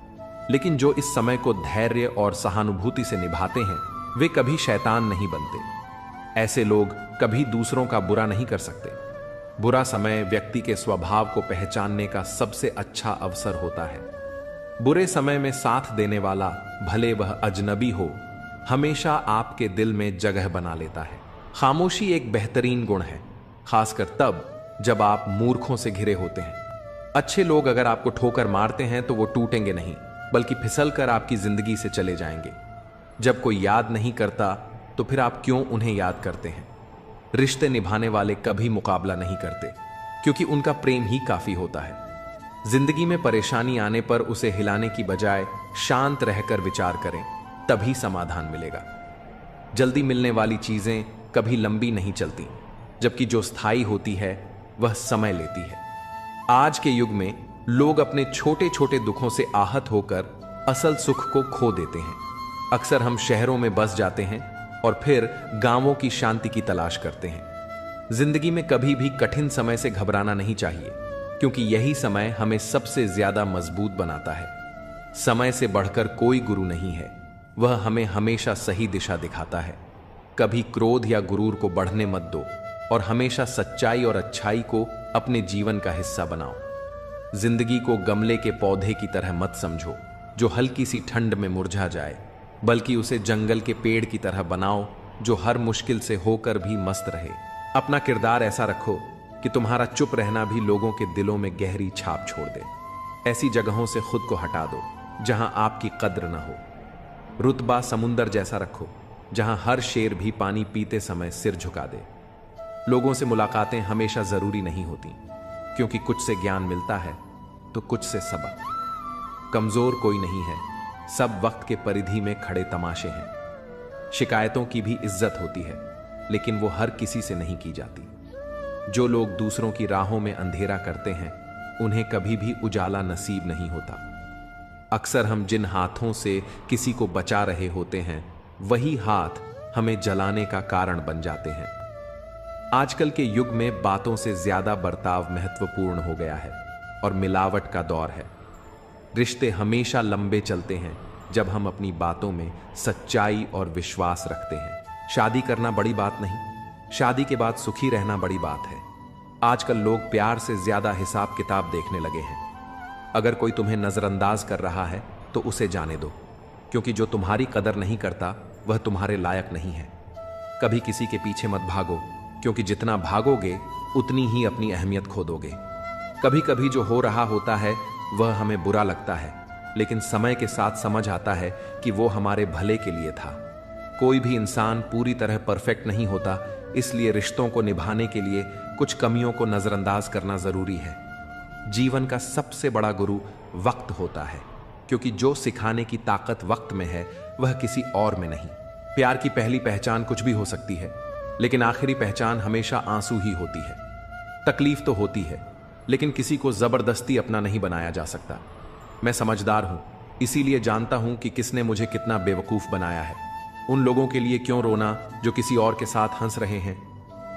लेकिन जो इस समय को धैर्य और सहानुभूति से निभाते हैं वे कभी शैतान नहीं बनते। ऐसे लोग कभी दूसरों का बुरा नहीं कर सकते। बुरा समय व्यक्ति के स्वभाव को पहचानने का सबसे अच्छा अवसर होता है। बुरे समय में साथ देने वाला, भले वह अजनबी हो, हमेशा आपके दिल में जगह बना लेता है। खामोशी एक बेहतरीन गुण है, खासकर तब जब आप मूर्खों से घिरे होते हैं। अच्छे लोग अगर आपको ठोकर मारते हैं तो वो टूटेंगे नहीं, बल्कि फिसल कर आपकी जिंदगी से चले जाएंगे। जब कोई याद नहीं करता तो फिर आप क्यों उन्हें याद करते हैं? रिश्ते निभाने वाले कभी मुकाबला नहीं करते, क्योंकि उनका प्रेम ही काफी होता है। जिंदगी में परेशानी आने पर उसे हिलाने की बजाय शांत रहकर विचार करें, तभी समाधान मिलेगा। जल्दी मिलने वाली चीजें कभी लंबी नहीं चलती, जबकि जो स्थायी होती है वह समय लेती है। आज के युग में लोग अपने छोटे छोटे दुखों से आहत होकर असल सुख को खो देते हैं। अक्सर हम शहरों में बस जाते हैं और फिर गांवों की शांति की तलाश करते हैं। जिंदगी में कभी भी कठिन समय से घबराना नहीं चाहिए, क्योंकि यही समय हमें सबसे ज्यादा मजबूत बनाता है। समय से बढ़कर कोई गुरु नहीं है। वह हमें हमेशा सही दिशा दिखाता है। कभी क्रोध या गुरूर को बढ़ने मत दो और हमेशा सच्चाई और अच्छाई को अपने जीवन का हिस्सा बनाओ। जिंदगी को गमले के पौधे की तरह मत समझो जो हल्की सी ठंड में मुरझा जाए, बल्कि उसे जंगल के पेड़ की तरह बनाओ जो हर मुश्किल से होकर भी मस्त रहे। अपना किरदार ऐसा रखो कि तुम्हारा चुप रहना भी लोगों के दिलों में गहरी छाप छोड़ दे। ऐसी जगहों से खुद को हटा दो जहां आपकी कद्र न हो। रुतबा समुंदर जैसा रखो जहां हर शेर भी पानी पीते समय सिर झुका दे। लोगों से मुलाकातें हमेशा जरूरी नहीं होती, क्योंकि कुछ से ज्ञान मिलता है तो कुछ से सबक। कमजोर कोई नहीं है, सब वक्त के परिधि में खड़े तमाशे हैं। शिकायतों की भी इज्जत होती है, लेकिन वो हर किसी से नहीं की जाती। जो लोग दूसरों की राहों में अंधेरा करते हैं उन्हें कभी भी उजाला नसीब नहीं होता। अक्सर हम जिन हाथों से किसी को बचा रहे होते हैं वही हाथ हमें जलाने का कारण बन जाते हैं। आजकल के युग में बातों से ज्यादा बर्ताव महत्वपूर्ण हो गया है और मिलावट का दौर है। रिश्ते हमेशा लंबे चलते हैं जब हम अपनी बातों में सच्चाई और विश्वास रखते हैं। शादी करना बड़ी बात नहीं, शादी के बाद सुखी रहना बड़ी बात है। आजकल लोग प्यार से ज्यादा हिसाब किताब देखने लगे हैं। अगर कोई तुम्हें नजरअंदाज कर रहा है तो उसे जाने दो, क्योंकि जो तुम्हारी कदर नहीं करता वह तुम्हारे लायक नहीं है। कभी किसी के पीछे मत भागो, क्योंकि जितना भागोगे उतनी ही अपनी अहमियत खो दोगे। कभी कभी जो हो रहा होता है वह हमें बुरा लगता है, लेकिन समय के साथ समझ आता है कि वो हमारे भले के लिए था। कोई भी इंसान पूरी तरह परफेक्ट नहीं होता, इसलिए रिश्तों को निभाने के लिए कुछ कमियों को नजरअंदाज करना जरूरी है। जीवन का सबसे बड़ा गुरु वक्त होता है, क्योंकि जो सिखाने की ताकत वक्त में है वह किसी और में नहीं। प्यार की पहली पहचान कुछ भी हो सकती है, लेकिन आखिरी पहचान हमेशा आंसू ही होती है। तकलीफ तो होती है, लेकिन किसी को जबरदस्ती अपना नहीं बनाया जा सकता। मैं समझदार हूं, इसीलिए जानता हूं कि किसने मुझे कितना बेवकूफ बनाया है। उन लोगों के लिए क्यों रोना जो किसी और के साथ हंस रहे हैं।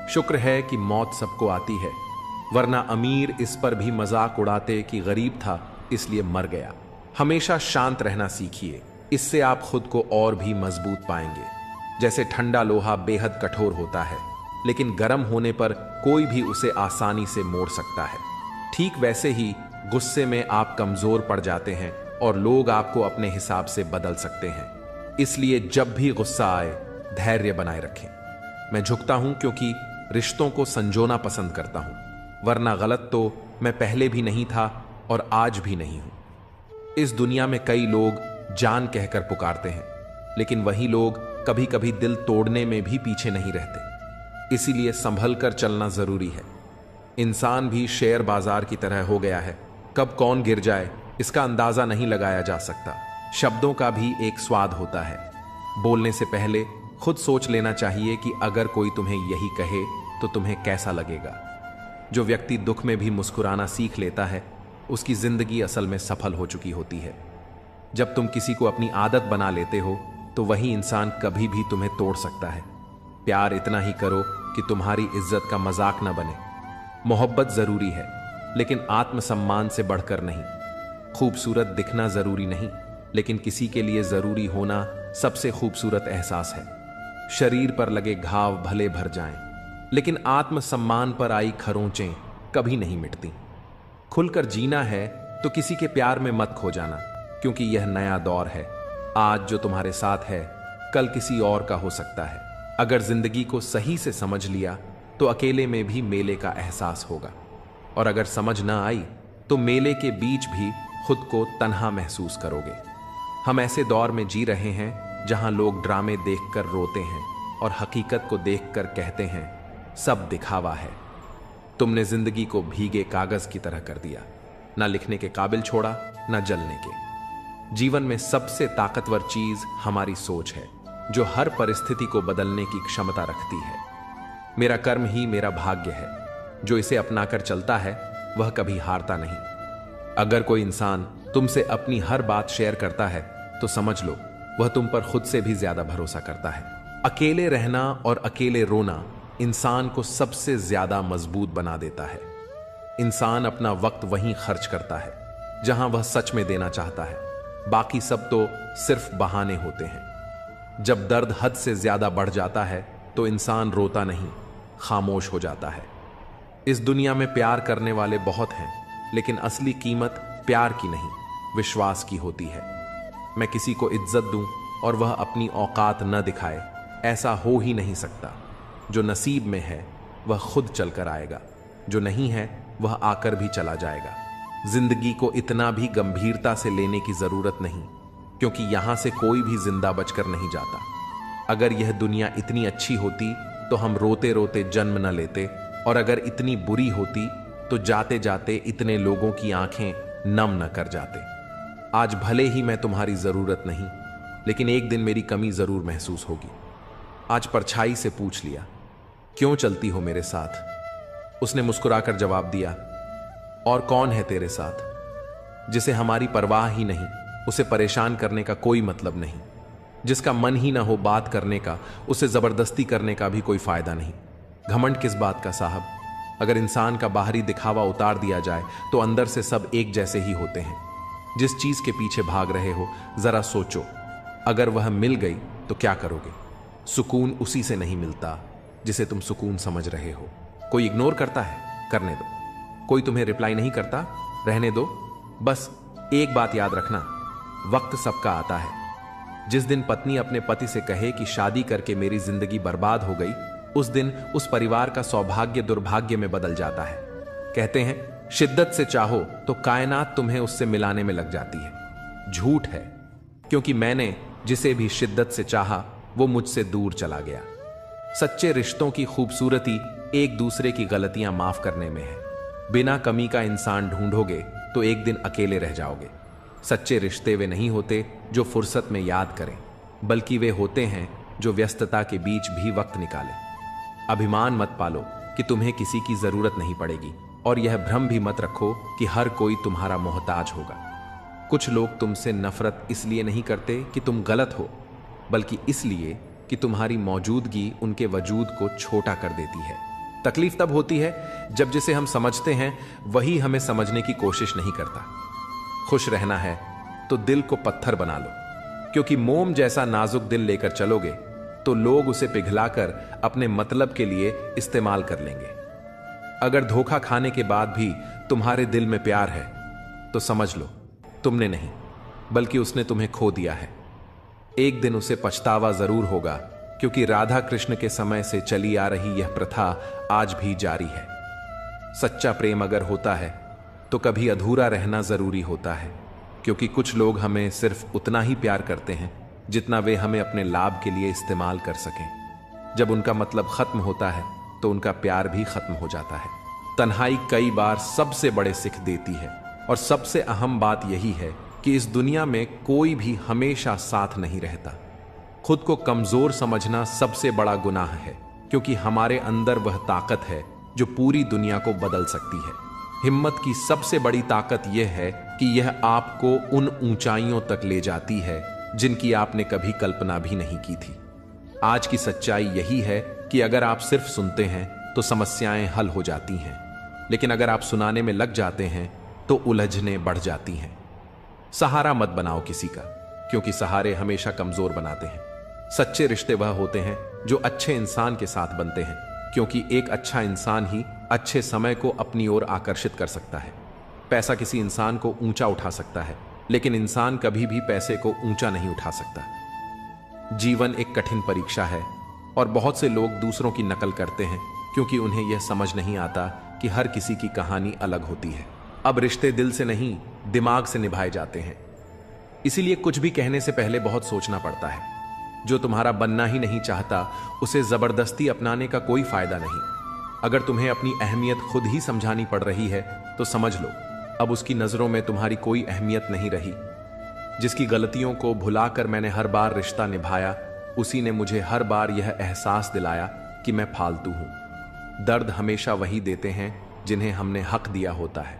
शुक्र है कि मौत सबको आती है, वरना अमीर इस पर भी मजाक उड़ाते कि गरीब था इसलिए मर गया। हमेशा शांत रहना सीखिए, इससे आप खुद को और भी मजबूत पाएंगे। जैसे ठंडा लोहा बेहद कठोर होता है, लेकिन गर्म होने पर कोई भी उसे आसानी से मोड़ सकता है। ठीक वैसे ही गुस्से में आप कमजोर पड़ जाते हैं और लोग आपको अपने हिसाब से बदल सकते हैं। इसलिए जब भी गुस्सा आए धैर्य बनाए रखें। मैं झुकता हूं क्योंकि रिश्तों को संजोना पसंद करता हूं, वरना गलत तो मैं पहले भी नहीं था और आज भी नहीं हूं। इस दुनिया में कई लोग जान कहकर पुकारते हैं, लेकिन वही लोग कभी कभी दिल तोड़ने में भी पीछे नहीं रहते। इसीलिए संभल कर चलना जरूरी है। इंसान भी शेयर बाजार की तरह हो गया है, कब कौन गिर जाए इसका अंदाजा नहीं लगाया जा सकता। शब्दों का भी एक स्वाद होता है। बोलने से पहले खुद सोच लेना चाहिए कि अगर कोई तुम्हें यही कहे तो तुम्हें कैसा लगेगा। जो व्यक्ति दुख में भी मुस्कुराना सीख लेता है उसकी जिंदगी असल में सफल हो चुकी होती है। जब तुम किसी को अपनी आदत बना लेते हो तो वही इंसान कभी भी तुम्हें तोड़ सकता है। प्यार इतना ही करो कि तुम्हारी इज्जत का मजाक न बने। मोहब्बत जरूरी है, लेकिन आत्मसम्मान से बढ़कर नहीं। खूबसूरत दिखना जरूरी नहीं, लेकिन किसी के लिए जरूरी होना सबसे खूबसूरत एहसास है। शरीर पर लगे घाव भले भर जाएं, लेकिन आत्मसम्मान पर आई खरोंचें कभी नहीं मिटती। खुलकर जीना है तो किसी के प्यार में मत खो जाना, क्योंकि यह नया दौर है। आज जो तुम्हारे साथ है कल किसी और का हो सकता है। अगर जिंदगी को सही से समझ लिया तो अकेले में भी मेले का एहसास होगा, और अगर समझ ना आई तो मेले के बीच भी खुद को तन्हा महसूस करोगे। हम ऐसे दौर में जी रहे हैं जहां लोग ड्रामे देखकर रोते हैं और हकीकत को देखकर कहते हैं सब दिखावा है। तुमने जिंदगी को भीगे कागज की तरह कर दिया, ना लिखने के काबिल छोड़ा ना जलने के। जीवन में सबसे ताकतवर चीज हमारी सोच है, जो हर परिस्थिति को बदलने की क्षमता रखती है। मेरा कर्म ही मेरा भाग्य है, जो इसे अपनाकर चलता है वह कभी हारता नहीं। अगर कोई इंसान तुमसे अपनी हर बात शेयर करता है तो समझ लो वह तुम पर खुद से भी ज्यादा भरोसा करता है। अकेले रहना और अकेले रोना इंसान को सबसे ज्यादा मजबूत बना देता है। इंसान अपना वक्त वहीं खर्च करता है जहां वह सच में देना चाहता है। बाकी सब तो सिर्फ बहाने होते हैं। जब दर्द हद से ज्यादा बढ़ जाता है तो इंसान रोता नहीं, खामोश हो जाता है। इस दुनिया में प्यार करने वाले बहुत हैं, लेकिन असली कीमत प्यार की नहीं, विश्वास की होती है। मैं किसी को इज्जत दूं और वह अपनी औकात न दिखाए, ऐसा हो ही नहीं सकता। जो नसीब में है वह खुद चलकर आएगा, जो नहीं है वह आकर भी चला जाएगा। जिंदगी को इतना भी गंभीरता से लेने की जरूरत नहीं, क्योंकि यहां से कोई भी जिंदा बचकर नहीं जाता। अगर यह दुनिया इतनी अच्छी होती तो हम रोते रोते जन्म न लेते, और अगर इतनी बुरी होती तो जाते जाते इतने लोगों की आंखें नम न कर जाते। आज भले ही मैं तुम्हारी जरूरत नहीं, लेकिन एक दिन मेरी कमी जरूर महसूस होगी। आज परछाई से पूछ लिया, क्यों चलती हो मेरे साथ? उसने मुस्कुराकर जवाब दिया, और कौन है तेरे साथ? जिसे हमारी परवाह ही नहीं, उसे परेशान करने का कोई मतलब नहीं। जिसका मन ही ना हो बात करने का, उसे जबरदस्ती करने का भी कोई फायदा नहीं। घमंड किस बात का साहब? अगर इंसान का बाहरी दिखावा उतार दिया जाए तो अंदर से सब एक जैसे ही होते हैं। जिस चीज के पीछे भाग रहे हो जरा सोचो, अगर वह मिल गई तो क्या करोगे? सुकून उसी से नहीं मिलता जिसे तुम सुकून समझ रहे हो। कोई इग्नोर करता है, करने दो। कोई तुम्हें रिप्लाई नहीं करता, रहने दो। बस एक बात याद रखना, वक्त सबका आता है। जिस दिन पत्नी अपने पति से कहे कि शादी करके मेरी जिंदगी बर्बाद हो गई, उस दिन उस परिवार का सौभाग्य दुर्भाग्य में बदल जाता है। कहते हैं शिद्दत से चाहो तो कायनात तुम्हें उससे मिलाने में लग जाती है। झूठ है, क्योंकि मैंने जिसे भी शिद्दत से चाहा वो मुझसे दूर चला गया। सच्चे रिश्तों की खूबसूरती एक दूसरे की गलतियां माफ करने में है। बिना कमी का इंसान ढूंढोगे तो एक दिन अकेले रह जाओगे। सच्चे रिश्ते वे नहीं होते जो फुर्सत में याद करें, बल्कि वे होते हैं जो व्यस्तता के बीच भी वक्त निकालें। अभिमान मत पालो कि तुम्हें किसी की जरूरत नहीं पड़ेगी, और यह भ्रम भी मत रखो कि हर कोई तुम्हारा मोहताज होगा। कुछ लोग तुमसे नफरत इसलिए नहीं करते कि तुम गलत हो, बल्कि इसलिए कि तुम्हारी मौजूदगी उनके वजूद को छोटा कर देती है। तकलीफ तब होती है जब जिसे हम समझते हैं वही हमें समझने की कोशिश नहीं करता। खुश रहना है तो दिल को पत्थर बना लो, क्योंकि मोम जैसा नाजुक दिल लेकर चलोगे तो लोग उसे पिघलाकर अपने मतलब के लिए इस्तेमाल कर लेंगे। अगर धोखा खाने के बाद भी तुम्हारे दिल में प्यार है तो समझ लो तुमने नहीं, बल्कि उसने तुम्हें खो दिया है। एक दिन उसे पछतावा जरूर होगा, क्योंकि राधा कृष्ण के समय से चली आ रही यह प्रथा आज भी जारी है। सच्चा प्रेम अगर होता है तो कभी अधूरा रहना जरूरी होता है, क्योंकि कुछ लोग हमें सिर्फ उतना ही प्यार करते हैं जितना वे हमें अपने लाभ के लिए इस्तेमाल कर सकें। जब उनका मतलब खत्म होता है तो उनका प्यार भी खत्म हो जाता है। तन्हाई कई बार सबसे बड़े सिख देती है, और सबसे अहम बात यही है कि इस दुनिया में कोई भी हमेशा साथ नहीं रहता। खुद को कमजोर समझना सबसे बड़ा गुनाह है, क्योंकि हमारे अंदर वह ताकत है जो पूरी दुनिया को बदल सकती है। हिम्मत की सबसे बड़ी ताकत यह है कि यह आपको उन ऊंचाइयों तक ले जाती है जिनकी आपने कभी कल्पना भी नहीं की थी। आज की सच्चाई यही है कि अगर आप सिर्फ सुनते हैं तो समस्याएं हल हो जाती हैं, लेकिन अगर आप सुनाने में लग जाते हैं तो उलझने बढ़ जाती हैं। सहारा मत बनाओ किसी का, क्योंकि सहारे हमेशा कमजोर बनाते हैं। सच्चे रिश्ते वह होते हैं जो अच्छे इंसान के साथ बनते हैं, क्योंकि एक अच्छा इंसान ही अच्छे समय को अपनी ओर आकर्षित कर सकता है। पैसा किसी इंसान को ऊंचा उठा सकता है, लेकिन इंसान कभी भी पैसे को ऊंचा नहीं उठा सकता। जीवन एक कठिन परीक्षा है, और बहुत से लोग दूसरों की नकल करते हैं क्योंकि उन्हें यह समझ नहीं आता कि हर किसी की कहानी अलग होती है। अब रिश्ते दिल से नहीं, दिमाग से निभाए जाते हैं। इसीलिए कुछ भी कहने से पहले बहुत सोचना पड़ता है। जो तुम्हारा बनना ही नहीं चाहता उसे जबरदस्ती अपनाने का कोई फायदा नहीं। अगर तुम्हें अपनी अहमियत खुद ही समझानी पड़ रही है तो समझ लो अब उसकी नजरों में तुम्हारी कोई अहमियत नहीं रही। जिसकी गलतियों को भुलाकर मैंने हर बार रिश्ता निभाया, उसी ने मुझे हर बार यह एहसास दिलाया कि मैं फालतू हूं। दर्द हमेशा वही देते हैं जिन्हें हमने हक दिया होता है,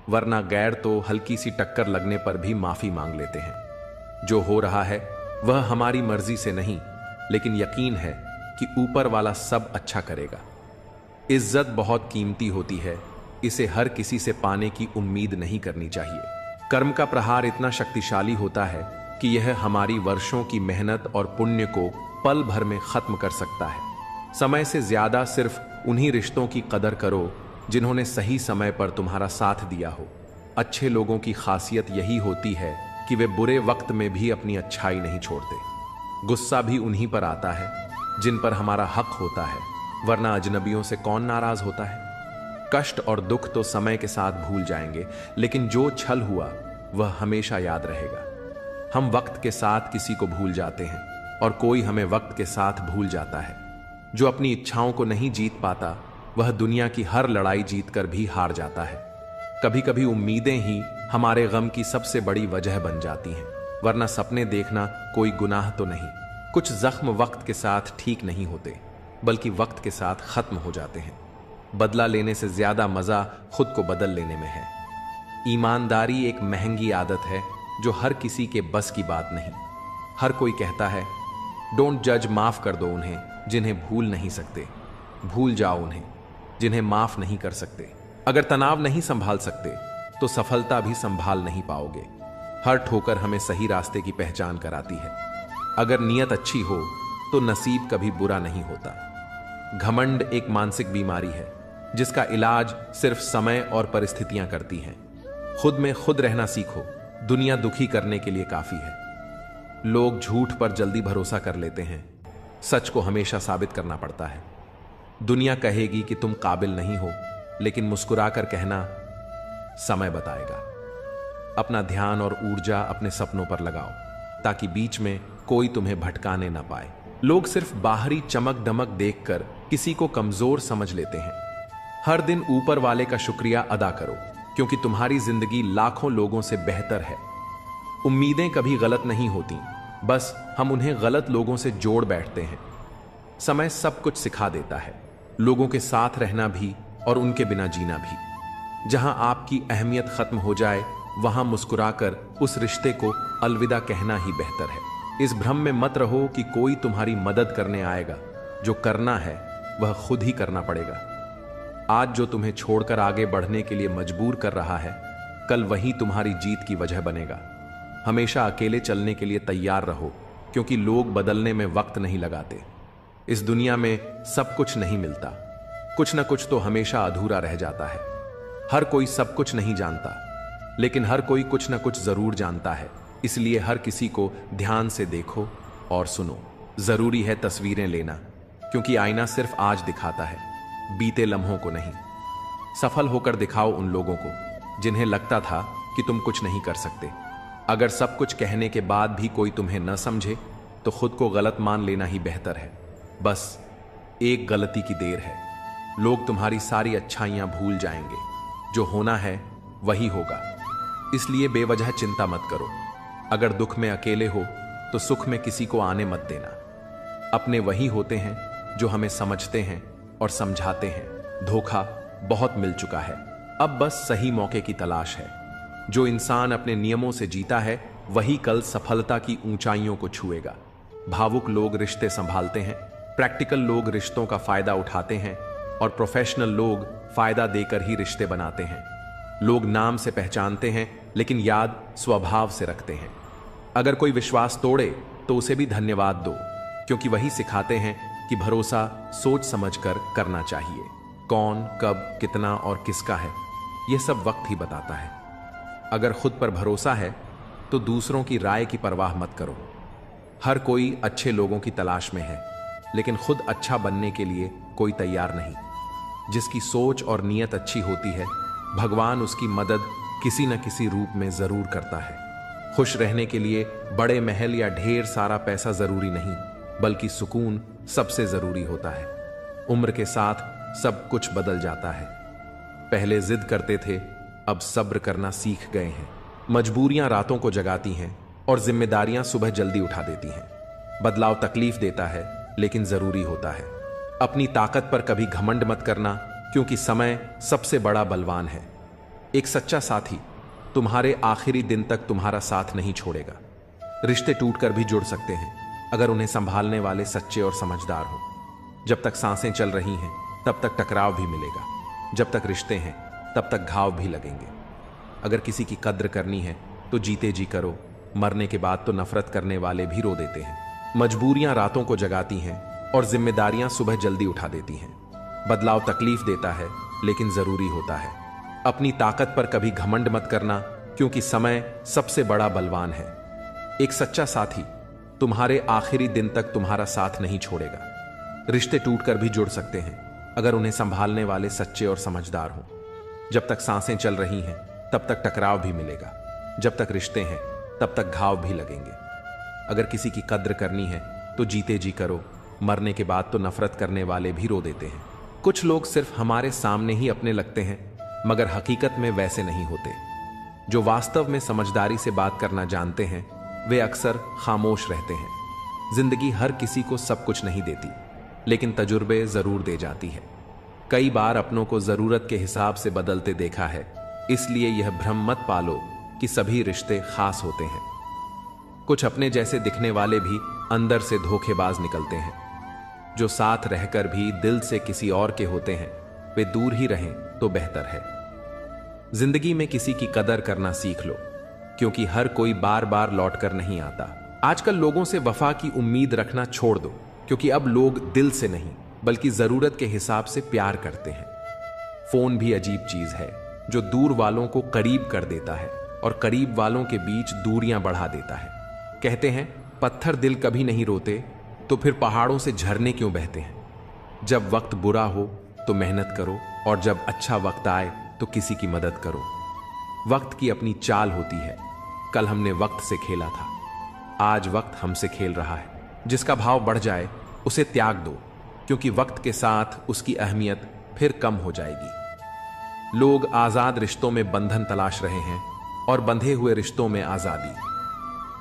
वरना गैर तो हल्की सी टक्कर लगने पर भी माफी मांग लेते हैं। जो हो रहा है वह हमारी मर्जी से नहीं, लेकिन यकीन है कि ऊपर वाला सब अच्छा करेगा। इज्जत बहुत कीमती होती है, इसे हर किसी से पाने की उम्मीद नहीं करनी चाहिए। कर्म का प्रहार इतना शक्तिशाली होता है कि यह हमारी वर्षों की मेहनत और पुण्य को पल भर में खत्म कर सकता है। समय से ज्यादा सिर्फ उन्हीं रिश्तों की कदर करो जिन्होंने सही समय पर तुम्हारा साथ दिया हो। अच्छे लोगों की खासियत यही होती है कि वे बुरे वक्त में भी अपनी अच्छाई नहीं छोड़ते। गुस्सा भी उन्हीं पर आता है जिन पर हमारा हक होता है, वरना अजनबियों से कौन नाराज होता है। कष्ट और दुख तो समय के साथ भूल जाएंगे, लेकिन जो छल हुआ वह हमेशा याद रहेगा। हम वक्त के साथ किसी को भूल जाते हैं और कोई हमें वक्त के साथ भूल जाता है। जो अपनी इच्छाओं को नहीं जीत पाता वह दुनिया की हर लड़ाई जीतकर भी हार जाता है। कभी कभी उम्मीदें ही हमारे गम की सबसे बड़ी वजह बन जाती हैं, वरना सपने देखना कोई गुनाह तो नहीं। कुछ जख्म वक्त के साथ ठीक नहीं होते, बल्कि वक्त के साथ खत्म हो जाते हैं। बदला लेने से ज्यादा मजा खुद को बदल लेने में है। ईमानदारी एक महंगी आदत है जो हर किसी के बस की बात नहीं। हर कोई कहता है डोंट जज, माफ कर दो उन्हें जिन्हें भूल नहीं सकते, भूल जाओ उन्हें जिन्हें माफ नहीं कर सकते। अगर तनाव नहीं संभाल सकते तो सफलता भी संभाल नहीं पाओगे। हर ठोकर हमें सही रास्ते की पहचान कराती है। अगर नीयत अच्छी हो तो नसीब कभी बुरा नहीं होता। घमंड एक मानसिक बीमारी है जिसका इलाज सिर्फ समय और परिस्थितियां करती हैं। खुद में खुद रहना सीखो, दुनिया दुखी करने के लिए काफी है। लोग झूठ पर जल्दी भरोसा कर लेते हैं, सच को हमेशा साबित करना पड़ता है। दुनिया कहेगी कि तुम काबिल नहीं हो, लेकिन मुस्कुराकर कहना समय बताएगा। अपना ध्यान और ऊर्जा अपने सपनों पर लगाओ ताकि बीच में कोई तुम्हें भटकाने ना पाए। लोग सिर्फ बाहरी चमक दमक देखकर किसी को कमजोर समझ लेते हैं। हर दिन ऊपर वाले का शुक्रिया अदा करो, क्योंकि तुम्हारी जिंदगी लाखों लोगों से बेहतर है। उम्मीदें कभी गलत नहीं होती, बस हम उन्हें गलत लोगों से जोड़ बैठते हैं। समय सब कुछ सिखा देता है, लोगों के साथ रहना भी और उनके बिना जीना भी। जहां आपकी अहमियत खत्म हो जाए वहां मुस्कुराकर उस रिश्ते को अलविदा कहना ही बेहतर है। इस भ्रम में मत रहो कि कोई तुम्हारी मदद करने आएगा। जो करना है वह खुद ही करना पड़ेगा। आज जो तुम्हें छोड़कर आगे बढ़ने के लिए मजबूर कर रहा है, कल वही तुम्हारी जीत की वजह बनेगा। हमेशा अकेले चलने के लिए तैयार रहो, क्योंकि लोग बदलने में वक्त नहीं लगाते। इस दुनिया में सब कुछ नहीं मिलता, कुछ ना कुछ तो हमेशा अधूरा रह जाता है। हर कोई सब कुछ नहीं जानता, लेकिन हर कोई कुछ ना कुछ जरूर जानता है। इसलिए हर किसी को ध्यान से देखो और सुनो। जरूरी है तस्वीरें लेना, क्योंकि आईना सिर्फ आज दिखाता है, बीते लम्हों को नहीं। सफल होकर दिखाओ उन लोगों को जिन्हें लगता था कि तुम कुछ नहीं कर सकते। अगर सब कुछ कहने के बाद भी कोई तुम्हें न समझे तो खुद को गलत मान लेना ही बेहतर है। बस एक गलती की देर है, लोग तुम्हारी सारी अच्छाइयां भूल जाएंगे। जो होना है वही होगा, इसलिए बेवजह चिंता मत करो। अगर दुख में अकेले हो तो सुख में किसी को आने मत देना। अपने वही होते हैं जो हमें समझते हैं और समझाते हैं। धोखा बहुत मिल चुका है, अब बस सही मौके की तलाश है। जो इंसान अपने नियमों से जीता है वही कल सफलता की ऊंचाइयों को छुएगा। भावुक लोग रिश्ते संभालते हैं, प्रैक्टिकल लोग रिश्तों का फायदा उठाते हैं और प्रोफेशनल लोग फायदा देकर ही रिश्ते बनाते हैं। लोग नाम से पहचानते हैं, लेकिन याद स्वभाव से रखते हैं। अगर कोई विश्वास तोड़े तो उसे भी धन्यवाद दो, क्योंकि वही सिखाते हैं कि भरोसा सोच समझकर करना चाहिए। कौन, कब, कितना और किसका है, यह सब वक्त ही बताता है। अगर खुद पर भरोसा है तो दूसरों की राय की परवाह मत करो। हर कोई अच्छे लोगों की तलाश में है, लेकिन खुद अच्छा बनने के लिए कोई तैयार नहीं। जिसकी सोच और नीयत अच्छी होती है, भगवान उसकी मदद किसी न किसी रूप में जरूर करता है। खुश रहने के लिए बड़े महल या ढेर सारा पैसा जरूरी नहीं, बल्कि सुकून सबसे जरूरी होता है। उम्र के साथ सब कुछ बदल जाता है। पहले जिद करते थे, अब सब्र करना सीख गए हैं। मजबूरियां रातों को जगाती हैं और जिम्मेदारियां सुबह जल्दी उठा देती हैं। बदलाव तकलीफ देता है, लेकिन जरूरी होता है। अपनी ताकत पर कभी घमंड मत करना, क्योंकि समय सबसे बड़ा बलवान है। एक सच्चा साथी तुम्हारे आखिरी दिन तक तुम्हारा साथ नहीं छोड़ेगा। रिश्ते टूटकर भी जुड़ सकते हैं, अगर उन्हें संभालने वाले सच्चे और समझदार हो। जब तक सांसें चल रही हैं तब तक टकराव भी मिलेगा, जब तक रिश्ते हैं तब तक घाव भी लगेंगे। अगर किसी की कद्र करनी है तो जीते जी करो, मरने के बाद तो नफरत करने वाले भी रो देते हैं। मजबूरियां रातों को जगाती हैं और जिम्मेदारियां सुबह जल्दी उठा देती हैं। बदलाव तकलीफ देता है लेकिन जरूरी होता है। अपनी ताकत पर कभी घमंड मत करना, क्योंकि समय सबसे बड़ा बलवान है। एक सच्चा साथी तुम्हारे आखिरी दिन तक तुम्हारा साथ नहीं छोड़ेगा। रिश्ते टूटकर भी जुड़ सकते हैं अगर उन्हें संभालने वाले सच्चे और समझदार हों। जब तक सांसें चल रही हैं तब तक टकराव भी मिलेगा, जब तक रिश्ते हैं तब तक घाव भी लगेंगे। अगर किसी की कद्र करनी है तो जीते जी करो, मरने के बाद तो नफरत करने वाले भी रो देते हैं। कुछ लोग सिर्फ हमारे सामने ही अपने लगते हैं, मगर हकीकत में वैसे नहीं होते। जो वास्तव में समझदारी से बात करना जानते हैं वे अक्सर खामोश रहते हैं। जिंदगी हर किसी को सब कुछ नहीं देती, लेकिन तजुर्बे जरूर दे जाती है। कई बार अपनों को जरूरत के हिसाब से बदलते देखा है, इसलिए यह भ्रम मत पालो कि सभी रिश्ते खास होते हैं। कुछ अपने जैसे दिखने वाले भी अंदर से धोखेबाज निकलते हैं। जो साथ रहकर भी दिल से किसी और के होते हैं वे दूर ही रहें तो बेहतर है। जिंदगी में किसी की कदर करना सीख लो, क्योंकि हर कोई बार बार लौट कर नहीं आता। आजकल लोगों से वफा की उम्मीद रखना छोड़ दो, क्योंकि अब लोग दिल से नहीं बल्कि जरूरत के हिसाब से प्यार करते हैं। फोन भी अजीब चीज है जो दूर वालों को करीब कर देता है और करीब वालों के बीच दूरियां बढ़ा देता है। कहते हैं पत्थर दिल कभी नहीं रोते, तो फिर पहाड़ों से झरने क्यों बहते हैं। जब वक्त बुरा हो तो मेहनत करो, और जब अच्छा वक्त आए तो किसी की मदद करो। वक्त की अपनी चाल होती है। कल हमने वक्त से खेला था, आज वक्त हमसे खेल रहा है। जिसका भाव बढ़ जाए उसे त्याग दो, क्योंकि वक्त के साथ उसकी अहमियत फिर कम हो जाएगी। लोग आजाद रिश्तों में बंधन तलाश रहे हैं और बंधे हुए रिश्तों में आजादी।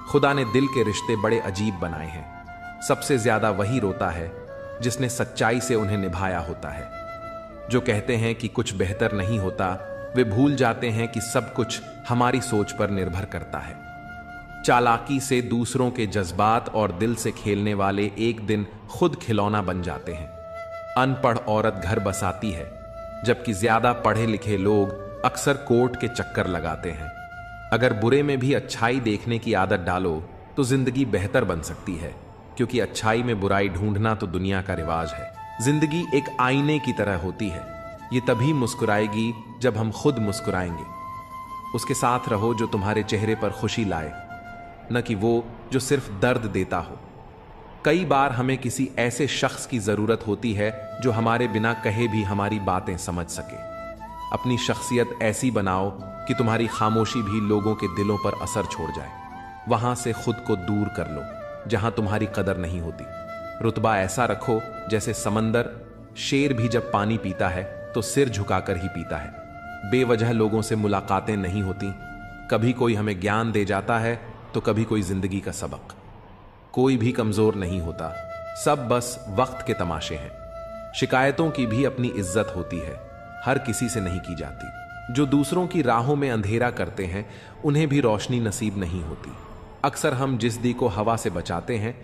खुदा ने दिल के रिश्ते बड़े अजीब बनाए हैं। सबसे ज्यादा वही रोता है जिसने सच्चाई से उन्हें निभाया होता है। जो कहते हैं कि कुछ बेहतर नहीं होता, वे भूल जाते हैं कि सब कुछ हमारी सोच पर निर्भर करता है। चालाकी से दूसरों के जज्बात और दिल से खेलने वाले एक दिन खुद खिलौना बन जाते हैं। अनपढ़ औरत घर बसाती है, जबकि ज्यादा पढ़े लिखे लोग अक्सर कोर्ट के चक्कर लगाते हैं। अगर बुरे में भी अच्छाई देखने की आदत डालो तो जिंदगी बेहतर बन सकती है, क्योंकि अच्छाई में बुराई ढूंढना तो दुनिया का रिवाज है। जिंदगी एक आईने की तरह होती है। ये तभी मुस्कुराएगी जब हम खुद मुस्कुराएंगे। उसके साथ रहो जो तुम्हारे चेहरे पर खुशी लाए, न कि वो जो सिर्फ दर्द देता हो। कई बार हमें किसी ऐसे शख्स की जरूरत होती है जो हमारे बिना कहे भी हमारी बातें समझ सके। अपनी शख्सियत ऐसी बनाओ कि तुम्हारी खामोशी भी लोगों के दिलों पर असर छोड़ जाए। वहां से खुद को दूर कर लो जहां तुम्हारी कदर नहीं होती। रुतबा ऐसा रखो जैसे समंदर। शेर भी जब पानी पीता है तो सिर झुकाकर ही पीता है। बेवजह लोगों से मुलाकातें नहीं होती। कभी कोई हमें ज्ञान दे जाता है तो कभी कोई जिंदगी का सबक। कोई भी कमजोर नहीं होता, सब बस वक्त के तमाशे हैं। शिकायतों की भी अपनी इज्जत होती है, हर किसी से नहीं की जाती। जो दूसरों की राहों में अंधेरा करते हैं उन्हें भी रोशनी नसीब नहीं होती। अक्सर हम जिस दी को हवा से बचाते हैं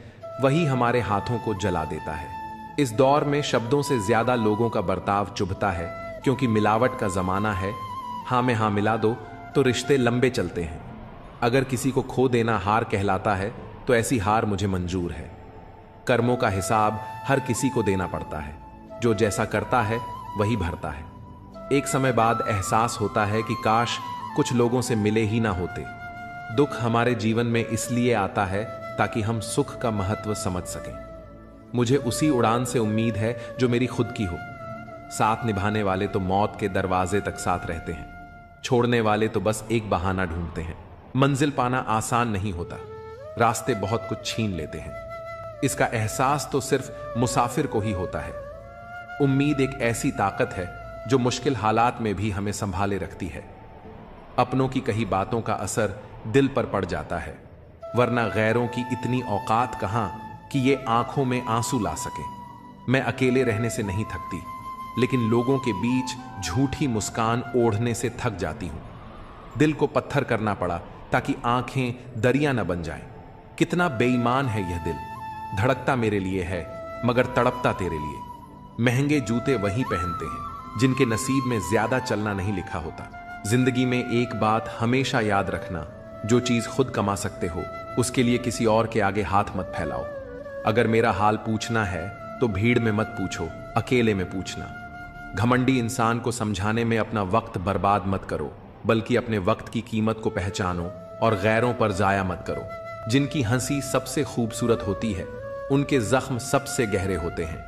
वही हमारे हाथों को जला देता है। इस दौर में शब्दों से ज्यादा लोगों का बर्ताव चुभता है, क्योंकि मिलावट का जमाना है। हाँ में हाँ मिला दो तो रिश्ते लंबे चलते हैं। अगर किसी को खो देना हार कहलाता है तो ऐसी हार मुझे मंजूर है। कर्मों का हिसाब हर किसी को देना पड़ता है। जो जैसा करता है वही भरता है। एक समय बाद एहसास होता है कि काश कुछ लोगों से मिले ही ना होते। दुख हमारे जीवन में इसलिए आता है ताकि हम सुख का महत्व समझ सकें। मुझे उसी उड़ान से उम्मीद है जो मेरी खुद की हो। साथ निभाने वाले तो मौत के दरवाजे तक साथ रहते हैं, छोड़ने वाले तो बस एक बहाना ढूंढते हैं। मंजिल पाना आसान नहीं होता, रास्ते बहुत कुछ छीन लेते हैं। इसका एहसास तो सिर्फ मुसाफिर को ही होता है। उम्मीद एक ऐसी ताकत है जो मुश्किल हालात में भी हमें संभाले रखती है। अपनों की कही बातों का असर दिल पर पड़ जाता है, वरना गैरों की इतनी औकात कहां कि ये आंखों में आंसू ला सके। मैं अकेले रहने से नहीं थकती, लेकिन लोगों के बीच झूठी मुस्कान ओढ़ने से थक जाती हूं। दिल को पत्थर करना पड़ा ताकि आंखें दरिया न बन जाएं। कितना बेईमान है यह दिल, धड़कता मेरे लिए है मगर तड़पता तेरे लिए। महंगे जूते वही पहनते हैं जिनके नसीब में ज्यादा चलना नहीं लिखा होता। जिंदगी में एक बात हमेशा याद रखना, जो चीज खुद कमा सकते हो उसके लिए किसी और के आगे हाथ मत फैलाओ। अगर मेरा हाल पूछना है तो भीड़ में मत पूछो, अकेले में पूछना। घमंडी इंसान को समझाने में अपना वक्त बर्बाद मत करो, बल्कि अपने वक्त की कीमत को पहचानो और गैरों पर जाया मत करो। जिनकी हंसी सबसे खूबसूरत होती है, उनके जख्म सबसे गहरे होते हैं।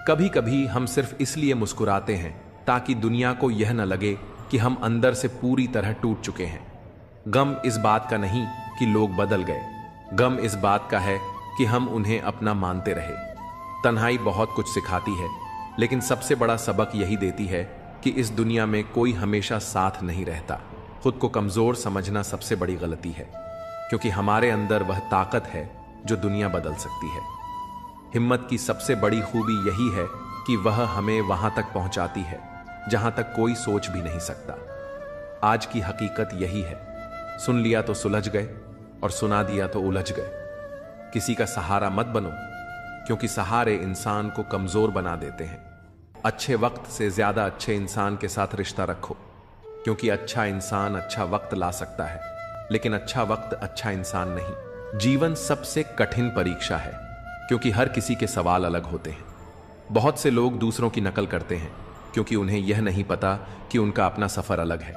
कभी कभी हम सिर्फ इसलिए मुस्कुराते हैं ताकि दुनिया को यह न लगे कि हम अंदर से पूरी तरह टूट चुके हैं। गम इस बात का नहीं कि लोग बदल गए, गम इस बात का है कि हम उन्हें अपना मानते रहे। तन्हाई बहुत कुछ सिखाती है, लेकिन सबसे बड़ा सबक यही देती है कि इस दुनिया में कोई हमेशा साथ नहीं रहता। खुद को कमजोर समझना सबसे बड़ी गलती है, क्योंकि हमारे अंदर वह ताकत है जो दुनिया बदल सकती है। हिम्मत की सबसे बड़ी खूबी यही है कि वह हमें वहां तक पहुंचाती है जहां तक कोई सोच भी नहीं सकता। आज की हकीकत यही है, सुन लिया तो सुलझ गए और सुना दिया तो उलझ गए। किसी का सहारा मत बनो, क्योंकि सहारे इंसान को कमजोर बना देते हैं। अच्छे वक्त से ज्यादा अच्छे इंसान के साथ रिश्ता रखो, क्योंकि अच्छा इंसान अच्छा वक्त ला सकता है, लेकिन अच्छा वक्त अच्छा इंसान नहीं। जीवन सबसे कठिन परीक्षा है, क्योंकि हर किसी के सवाल अलग होते हैं। बहुत से लोग दूसरों की नकल करते हैं, क्योंकि उन्हें यह नहीं पता कि उनका अपना सफर अलग है।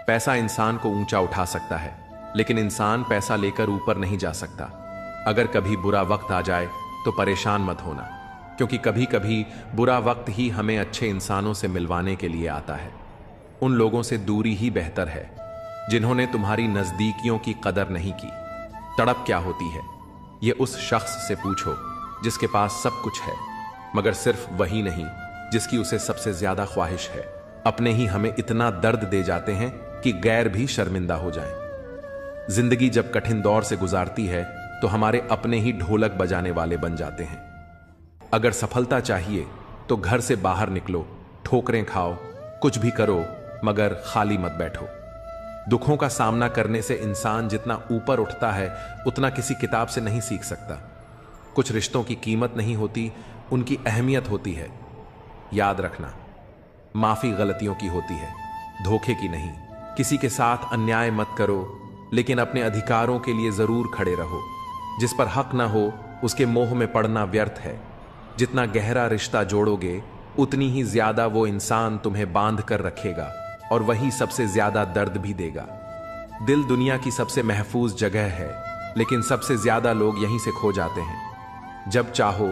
पैसा इंसान को ऊंचा उठा सकता है, लेकिन इंसान पैसा लेकर ऊपर नहीं जा सकता। अगर कभी बुरा वक्त आ जाए तो परेशान मत होना, क्योंकि कभी कभी बुरा वक्त ही हमें अच्छे इंसानों से मिलवाने के लिए आता है। उन लोगों से दूरी ही बेहतर है जिन्होंने तुम्हारी नजदीकियों की कदर नहीं की। तड़प क्या होती है, यह उस शख्स से पूछो जिसके पास सब कुछ है, मगर सिर्फ वही नहीं जिसकी उसे सबसे ज्यादा ख्वाहिश है। अपने ही हमें इतना दर्द दे जाते हैं कि गैर भी शर्मिंदा हो जाएं। जिंदगी जब कठिन दौर से गुजारती है तो हमारे अपने ही ढोलक बजाने वाले बन जाते हैं। अगर सफलता चाहिए तो घर से बाहर निकलो, ठोकरें खाओ, कुछ भी करो, मगर खाली मत बैठो। दुखों का सामना करने से इंसान जितना ऊपर उठता है उतना किसी किताब से नहीं सीख सकता। कुछ रिश्तों की कीमत नहीं होती, उनकी अहमियत होती है। याद रखना, माफी गलतियों की होती है, धोखे की नहीं। किसी के साथ अन्याय मत करो, लेकिन अपने अधिकारों के लिए जरूर खड़े रहो। जिस पर हक ना हो उसके मोह में पड़ना व्यर्थ है। जितना गहरा रिश्ता जोड़ोगे उतनी ही ज्यादा वो इंसान तुम्हें बांध कर रखेगा, और वही सबसे ज्यादा दर्द भी देगा। दिल दुनिया की सबसे महफूज जगह है, लेकिन सबसे ज्यादा लोग यहीं से खो जाते हैं। जब चाहो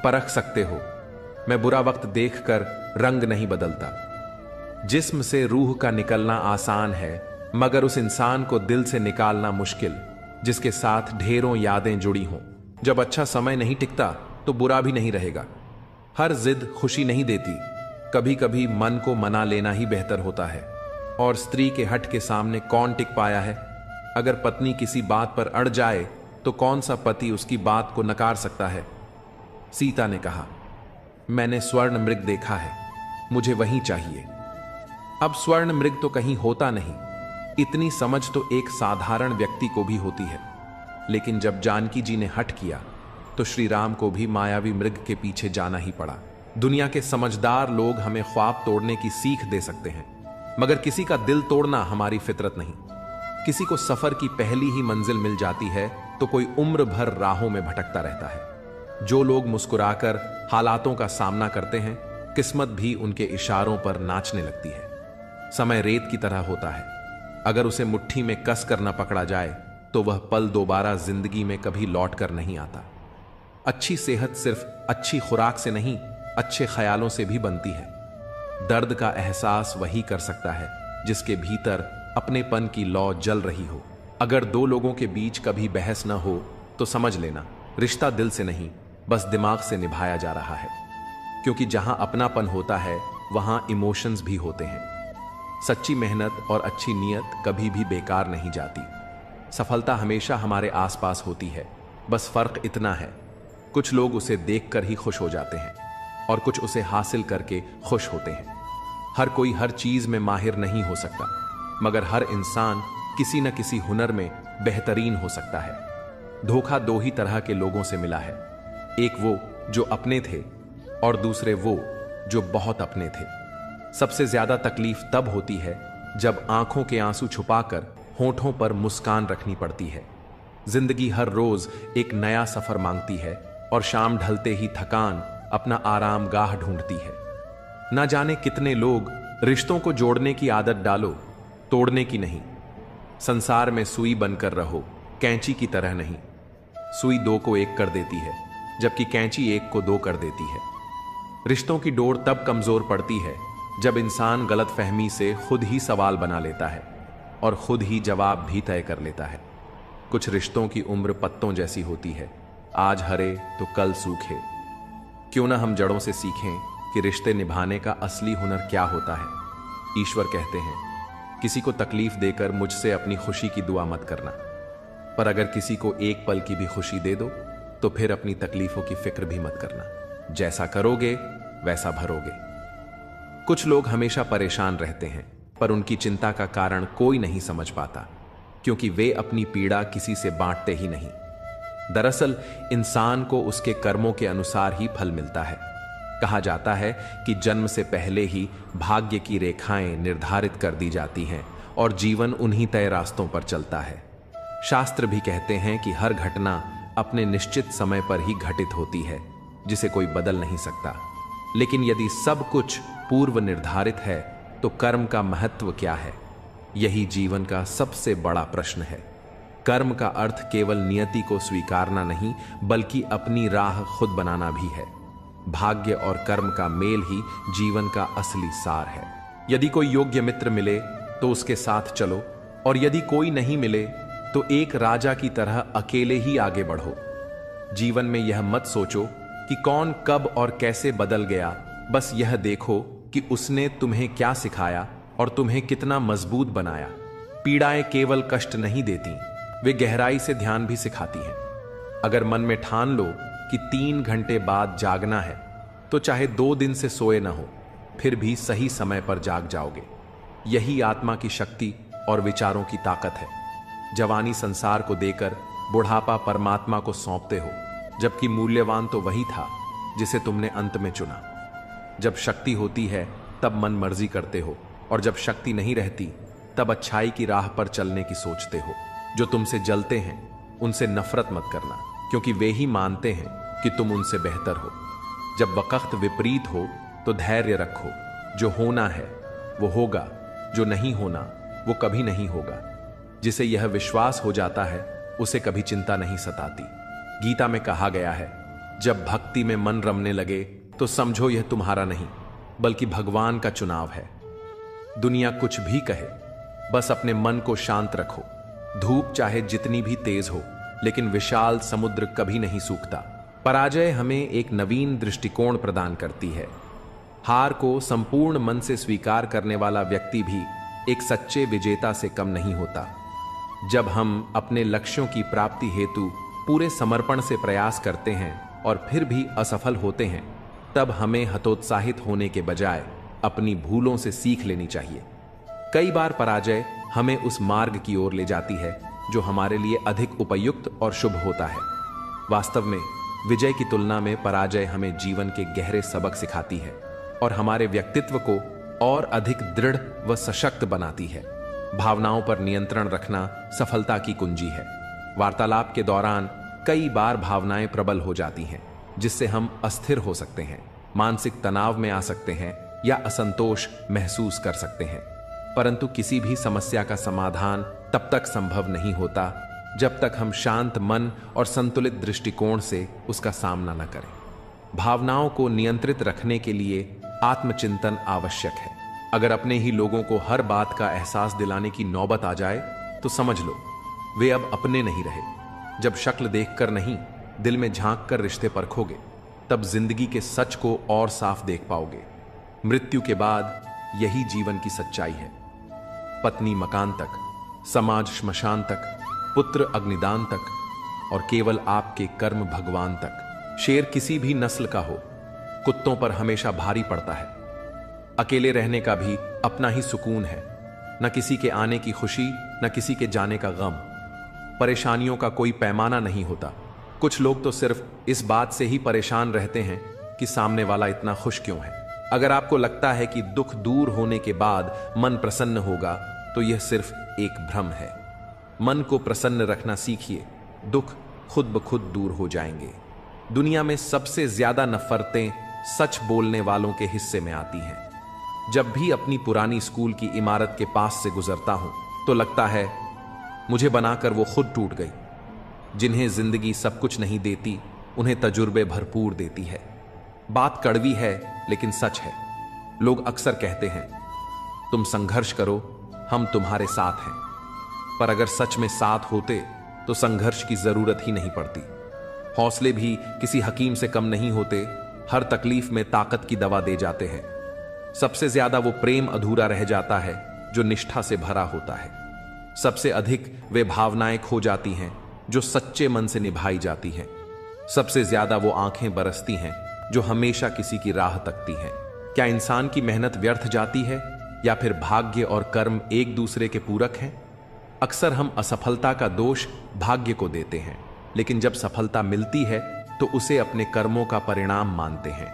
परख सकते हो। मैं बुरा वक्त देखकर रंग नहीं बदलता। जिस्म से रूह का निकलना आसान है, मगर उस इंसान को दिल से निकालना मुश्किल जिसके साथ ढेरों यादें जुड़ी हों। जब अच्छा समय नहीं टिकता तो बुरा भी नहीं रहेगा। हर जिद खुशी नहीं देती, कभी कभी मन को मना लेना ही बेहतर होता है। और स्त्री के हट के सामने कौन टिक पाया है? अगर पत्नी किसी बात पर अड़ जाए तो कौन सा पति उसकी बात को नकार सकता है? सीता ने कहा, मैंने स्वर्ण मृग देखा है, मुझे वही चाहिए। अब स्वर्ण मृग तो कहीं होता नहीं, इतनी समझ तो एक साधारण व्यक्ति को भी होती है। लेकिन जब जानकी जी ने हट किया तो श्री राम को भी मायावी मृग के पीछे जाना ही पड़ा। दुनिया के समझदार लोग हमें ख्वाब तोड़ने की सीख दे सकते हैं, मगर किसी का दिल तोड़ना हमारी फितरत नहीं। किसी को सफर की पहली ही मंजिल मिल जाती है तो कोई उम्र भर राहों में भटकता रहता है। जो लोग मुस्कुराकर हालातों का सामना करते हैं, किस्मत भी उनके इशारों पर नाचने लगती है। समय रेत की तरह होता है, अगर उसे मुट्ठी में कस कर न पकड़ा जाए तो वह पल दोबारा जिंदगी में कभी लौट कर नहीं आता। अच्छी सेहत सिर्फ अच्छी खुराक से नहीं, अच्छे ख्यालों से भी बनती है। दर्द का एहसास वही कर सकता है जिसके भीतर अपनेपन की लौ जल रही हो। अगर दो लोगों के बीच कभी बहस न हो तो समझ लेना रिश्ता दिल से नहीं, बस दिमाग से निभाया जा रहा है। क्योंकि जहां अपनापन होता है वहां इमोशंस भी होते हैं। सच्ची मेहनत और अच्छी नीयत कभी भी बेकार नहीं जाती। सफलता हमेशा हमारे आसपास होती है, बस फर्क इतना है, कुछ लोग उसे देखकर ही खुश हो जाते हैं और कुछ उसे हासिल करके खुश होते हैं। हर कोई हर चीज में माहिर नहीं हो सकता, मगर हर इंसान किसी न किसी हुनर में बेहतरीन हो सकता है। धोखा दो ही तरह के लोगों से मिला है, एक वो जो अपने थे और दूसरे वो जो बहुत अपने थे। सबसे ज्यादा तकलीफ तब होती है जब आंखों के आंसू छुपाकर होठों पर मुस्कान रखनी पड़ती है। जिंदगी हर रोज एक नया सफर मांगती है और शाम ढलते ही थकान अपना आराम गाह ढूंढती है। ना जाने कितने लोग रिश्तों को जोड़ने की आदत डालो, तोड़ने की नहीं। संसार में सुई बनकर रहो, कैंची की तरह नहीं। सुई दो को एक कर देती है, जबकि कैंची एक को दो कर देती है। रिश्तों की डोर तब कमजोर पड़ती है जब इंसान गलतफहमी से खुद ही सवाल बना लेता है और खुद ही जवाब भी तय कर लेता है। कुछ रिश्तों की उम्र पत्तों जैसी होती है, आज हरे तो कल सूखे। क्यों ना हम जड़ों से सीखें कि रिश्ते निभाने का असली हुनर क्या होता है। ईश्वर कहते हैं, किसी को तकलीफ देकर मुझसे अपनी खुशी की दुआ मत करना, पर अगर किसी को एक पल की भी खुशी दे दो तो फिर अपनी तकलीफों की फिक्र भी मत करना। जैसा करोगे वैसा भरोगे। कुछ लोग हमेशा परेशान रहते हैं, पर उनकी चिंता का कारण कोई नहीं समझ पाता, क्योंकि वे अपनी पीड़ा किसी से बांटते ही नहीं। दरअसल इंसान को उसके कर्मों के अनुसार ही फल मिलता है। कहा जाता है कि जन्म से पहले ही भाग्य की रेखाएं निर्धारित कर दी जाती हैं और जीवन उन्हीं तय रास्तों पर चलता है। शास्त्र भी कहते हैं कि हर घटना अपने निश्चित समय पर ही घटित होती है, जिसे कोई बदल नहीं सकता। लेकिन यदि सब कुछ पूर्व निर्धारित है तो कर्म का महत्व क्या है? यही जीवन का सबसे बड़ा प्रश्न है। कर्म का अर्थ केवल नियति को स्वीकारना नहीं, बल्कि अपनी राह खुद बनाना भी है। भाग्य और कर्म का मेल ही जीवन का असली सार है। यदि कोई योग्य मित्र मिले तो उसके साथ चलो, और यदि कोई नहीं मिले तो एक राजा की तरह अकेले ही आगे बढ़ो। जीवन में यह मत सोचो कि कौन कब और कैसे बदल गया, बस यह देखो कि उसने तुम्हें क्या सिखाया और तुम्हें कितना मजबूत बनाया। पीड़ाएं केवल कष्ट नहीं देती, वे गहराई से ध्यान भी सिखाती हैं। अगर मन में ठान लो कि 3 घंटे बाद जागना है, तो चाहे 2 दिन से सोए ना हो, फिर भी सही समय पर जाग जाओगे। यही आत्मा की शक्ति और विचारों की ताकत है। जवानी संसार को देकर बुढ़ापा परमात्मा को सौंपते हो, जबकि मूल्यवान तो वही था जिसे तुमने अंत में चुना। जब शक्ति होती है तब मन मर्जी करते हो, और जब शक्ति नहीं रहती तब अच्छाई की राह पर चलने की सोचते हो। जो तुमसे जलते हैं उनसे नफरत मत करना, क्योंकि वे ही मानते हैं कि तुम उनसे बेहतर हो। जब वक्त विपरीत हो तो धैर्य रखो। जो होना है वो होगा, जो नहीं होना वो कभी नहीं होगा। जिसे यह विश्वास हो जाता है उसे कभी चिंता नहीं सताती। गीता में कहा गया है, जब भक्ति में मन रमने लगे तो समझो यह तुम्हारा नहीं बल्कि भगवान का चुनाव है। दुनिया कुछ भी कहे, बस अपने मन को शांत रखो। धूप चाहे जितनी भी तेज हो, लेकिन विशाल समुद्र कभी नहीं सूखता। पराजय हमें एक नवीन दृष्टिकोण प्रदान करती है। हार को संपूर्ण मन से स्वीकार करने वाला व्यक्ति भी एक सच्चे विजेता से कम नहीं होता। जब हम अपने लक्ष्यों की प्राप्ति हेतु पूरे समर्पण से प्रयास करते हैं और फिर भी असफल होते हैं, तब हमें हतोत्साहित होने के बजाय अपनी भूलों से सीख लेनी चाहिए। कई बार पराजय हमें उस मार्ग की ओर ले जाती है जो हमारे लिए अधिक उपयुक्त और शुभ होता है। वास्तव में विजय की तुलना में पराजय हमें जीवन के गहरे सबक सिखाती है और हमारे व्यक्तित्व को और अधिक दृढ़ व सशक्त बनाती है। भावनाओं पर नियंत्रण रखना सफलता की कुंजी है। वार्तालाप के दौरान कई बार भावनाएं प्रबल हो जाती हैं, जिससे हम अस्थिर हो सकते हैं, मानसिक तनाव में आ सकते हैं या असंतोष महसूस कर सकते हैं। परंतु किसी भी समस्या का समाधान तब तक संभव नहीं होता जब तक हम शांत मन और संतुलित दृष्टिकोण से उसका सामना न करें। भावनाओं को नियंत्रित रखने के लिए आत्मचिंतन आवश्यक है। अगर अपने ही लोगों को हर बात का एहसास दिलाने की नौबत आ जाए तो समझ लो वे अब अपने नहीं रहे। जब शक्ल देखकर नहीं, दिल में झांक कर रिश्ते परखोगे, तब जिंदगी के सच को और साफ देख पाओगे। मृत्यु के बाद यही जीवन की सच्चाई है। पत्नी मकान तक, समाज श्मशान तक, पुत्र अग्निदान तक, और केवल आपके कर्म भगवान तक। शेर किसी भी नस्ल का हो, कुत्तों पर हमेशा भारी पड़ता है। अकेले रहने का भी अपना ही सुकून है, न किसी के आने की खुशी न किसी के जाने का गम। परेशानियों का कोई पैमाना नहीं होता। कुछ लोग तो सिर्फ इस बात से ही परेशान रहते हैं कि सामने वाला इतना खुश क्यों है। अगर आपको लगता है कि दुख दूर होने के बाद मन प्रसन्न होगा, तो यह सिर्फ एक भ्रम है। मन को प्रसन्न रखना सीखिए, दुख खुद ब खुद दूर हो जाएंगे। दुनिया में सबसे ज्यादा नफरतें सच बोलने वालों के हिस्से में आती हैं। जब भी अपनी पुरानी स्कूल की इमारत के पास से गुजरता हूं, तो लगता है मुझे बनाकर वो खुद टूट गई। जिन्हें जिंदगी सब कुछ नहीं देती, उन्हें तजुर्बे भरपूर देती है। बात कड़वी है, लेकिन सच है। लोग अक्सर कहते हैं, तुम संघर्ष करो, हम तुम्हारे साथ हैं। पर अगर सच में साथ होते, तो संघर्ष की जरूरत ही नहीं पड़ती। हौसले भी किसी हकीम से कम नहीं होते, हर तकलीफ में ताकत की दवा दे जाते हैं। सबसे ज्यादा वो प्रेम अधूरा रह जाता है जो निष्ठा से भरा होता है। सबसे अधिक वे भावनाएं खो जाती हैं जो सच्चे मन से निभाई जाती हैं। सबसे ज्यादा वो आंखें बरसती हैं जो हमेशा किसी की राह तकती हैं। क्या इंसान की मेहनत व्यर्थ जाती है, या फिर भाग्य और कर्म एक दूसरे के पूरक हैं? अक्सर हम असफलता का दोष भाग्य को देते हैं, लेकिन जब सफलता मिलती है तो उसे अपने कर्मों का परिणाम मानते हैं।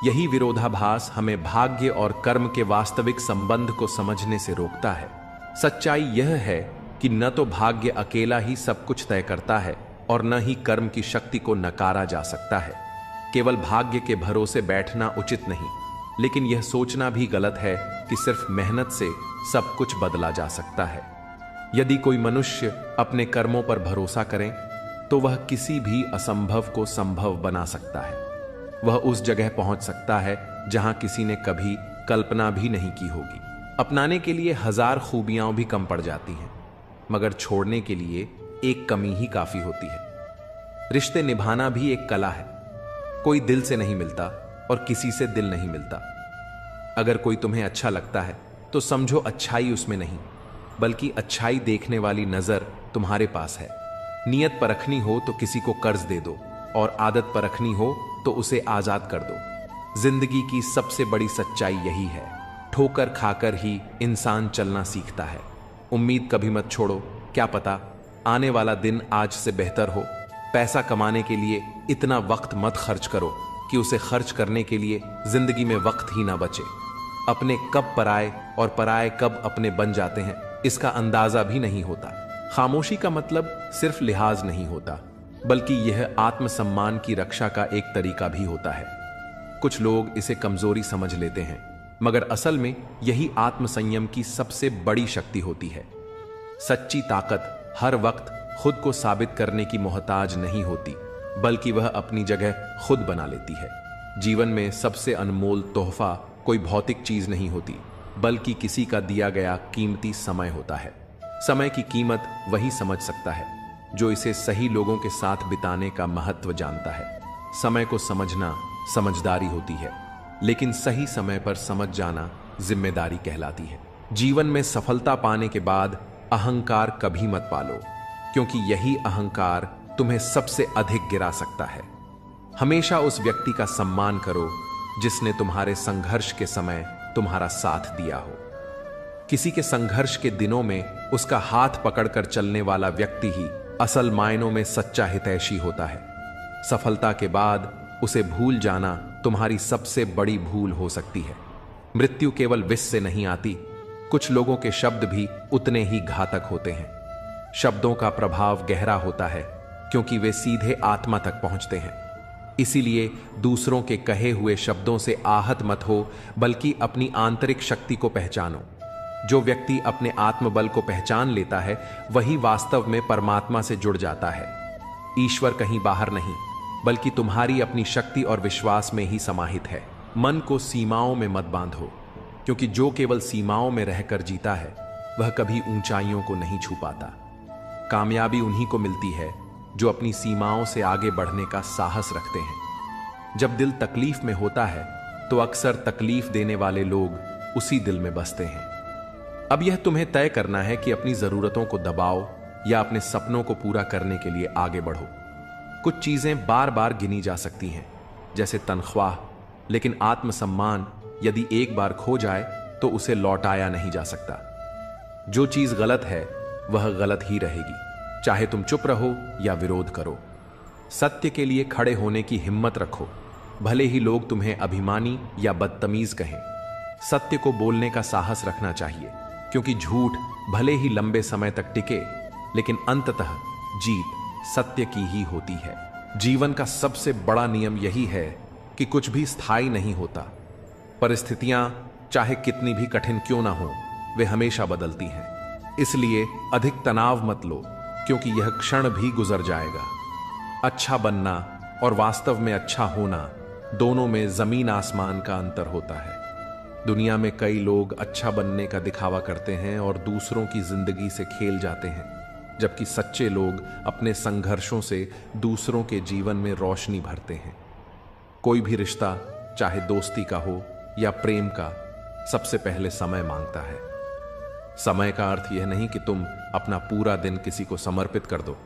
यही विरोधाभास हमें भाग्य और कर्म के वास्तविक संबंध को समझने से रोकता है। सच्चाई यह है कि न तो भाग्य अकेला ही सब कुछ तय करता है, और न ही कर्म की शक्ति को नकारा जा सकता है। केवल भाग्य के भरोसे बैठना उचित नहीं, लेकिन यह सोचना भी गलत है कि सिर्फ मेहनत से सब कुछ बदला जा सकता है। यदि कोई मनुष्य अपने कर्मों पर भरोसा करे, तो वह किसी भी असंभव को संभव बना सकता है। वह उस जगह पहुंच सकता है जहां किसी ने कभी कल्पना भी नहीं की होगी। अपनाने के लिए हजार खूबियां भी कम पड़ जाती हैं, मगर छोड़ने के लिए एक कमी ही काफी होती है। रिश्ते निभाना भी एक कला है। कोई दिल से नहीं मिलता और किसी से दिल नहीं मिलता। अगर कोई तुम्हें अच्छा लगता है, तो समझो अच्छाई उसमें नहीं, बल्कि अच्छाई देखने वाली नजर तुम्हारे पास है। नियत परखनी हो तो किसी को कर्ज दे दो, और आदत परखनी हो तो उसे आजाद कर दो। जिंदगी की सबसे बड़ी सच्चाई यही है। ठोकर खाकर ही इंसान चलना सीखता है। उम्मीद कभी मत छोड़ो, क्या पता आने वाला दिन आज से बेहतर हो। पैसा कमाने के लिए इतना वक्त मत खर्च करो कि उसे खर्च करने के लिए जिंदगी में वक्त ही ना बचे। अपने कब पराए और पराए कब अपने बन जाते हैं, इसका अंदाजा भी नहीं होता। खामोशी का मतलब सिर्फ लिहाज नहीं होता, बल्कि यह आत्मसम्मान की रक्षा का एक तरीका भी होता है। कुछ लोग इसे कमजोरी समझ लेते हैं, मगर असल में यही आत्मसंयम की सबसे बड़ी शक्ति होती है। सच्ची ताकत हर वक्त खुद को साबित करने की मोहताज नहीं होती, बल्कि वह अपनी जगह खुद बना लेती है। जीवन में सबसे अनमोल तोहफा कोई भौतिक चीज नहीं होती, बल्कि किसी का दिया गया कीमती समय होता है। समय की कीमत वही समझ सकता है जो इसे सही लोगों के साथ बिताने का महत्व जानता है। समय को समझना समझदारी होती है, लेकिन सही समय पर समझ जाना जिम्मेदारी कहलाती है। जीवन में सफलता पाने के बाद अहंकार कभी मत पालो, क्योंकि यही अहंकार तुम्हें सबसे अधिक गिरा सकता है। हमेशा उस व्यक्ति का सम्मान करो जिसने तुम्हारे संघर्ष के समय तुम्हारा साथ दिया हो। किसी के संघर्ष के दिनों में उसका हाथ पकड़कर चलने वाला व्यक्ति ही असल मायनों में सच्चा हितैषी होता है। सफलता के बाद उसे भूल जाना तुम्हारी सबसे बड़ी भूल हो सकती है। मृत्यु केवल विष से नहीं आती, कुछ लोगों के शब्द भी उतने ही घातक होते हैं। शब्दों का प्रभाव गहरा होता है, क्योंकि वे सीधे आत्मा तक पहुंचते हैं। इसीलिए दूसरों के कहे हुए शब्दों से आहत मत हो, बल्कि अपनी आंतरिक शक्ति को पहचानो। जो व्यक्ति अपने आत्मबल को पहचान लेता है, वही वास्तव में परमात्मा से जुड़ जाता है। ईश्वर कहीं बाहर नहीं, बल्कि तुम्हारी अपनी शक्ति और विश्वास में ही समाहित है। मन को सीमाओं में मत बांधो, क्योंकि जो केवल सीमाओं में रहकर जीता है, वह कभी ऊंचाइयों को नहीं छू पाता। कामयाबी उन्हीं को मिलती है जो अपनी सीमाओं से आगे बढ़ने का साहस रखते हैं। जब दिल तकलीफ में होता है, तो अक्सर तकलीफ देने वाले लोग उसी दिल में बसते हैं। अब यह तुम्हें तय करना है कि अपनी जरूरतों को दबाओ या अपने सपनों को पूरा करने के लिए आगे बढ़ो। कुछ चीजें बार बार गिनी जा सकती हैं, जैसे तनख्वाह, लेकिन आत्मसम्मान यदि एक बार खो जाए तो उसे लौटाया नहीं जा सकता। जो चीज गलत है वह गलत ही रहेगी, चाहे तुम चुप रहो या विरोध करो। सत्य के लिए खड़े होने की हिम्मत रखो, भले ही लोग तुम्हें अभिमानी या बदतमीज कहें। सत्य को बोलने का साहस रखना चाहिए, क्योंकि झूठ भले ही लंबे समय तक टिके, लेकिन अंततः जीत सत्य की ही होती है। जीवन का सबसे बड़ा नियम यही है कि कुछ भी स्थायी नहीं होता। परिस्थितियां चाहे कितनी भी कठिन क्यों ना हो, वे हमेशा बदलती हैं। इसलिए अधिक तनाव मत लो, क्योंकि यह क्षण भी गुजर जाएगा। अच्छा बनना और वास्तव में अच्छा होना, दोनों में जमीन आसमान का अंतर होता है। दुनिया में कई लोग अच्छा बनने का दिखावा करते हैं और दूसरों की जिंदगी से खेल जाते हैं, जबकि सच्चे लोग अपने संघर्षों से दूसरों के जीवन में रोशनी भरते हैं। कोई भी रिश्ता, चाहे दोस्ती का हो या प्रेम का, सबसे पहले समय मांगता है। समय का अर्थ यह नहीं कि तुम अपना पूरा दिन किसी को समर्पित कर दो,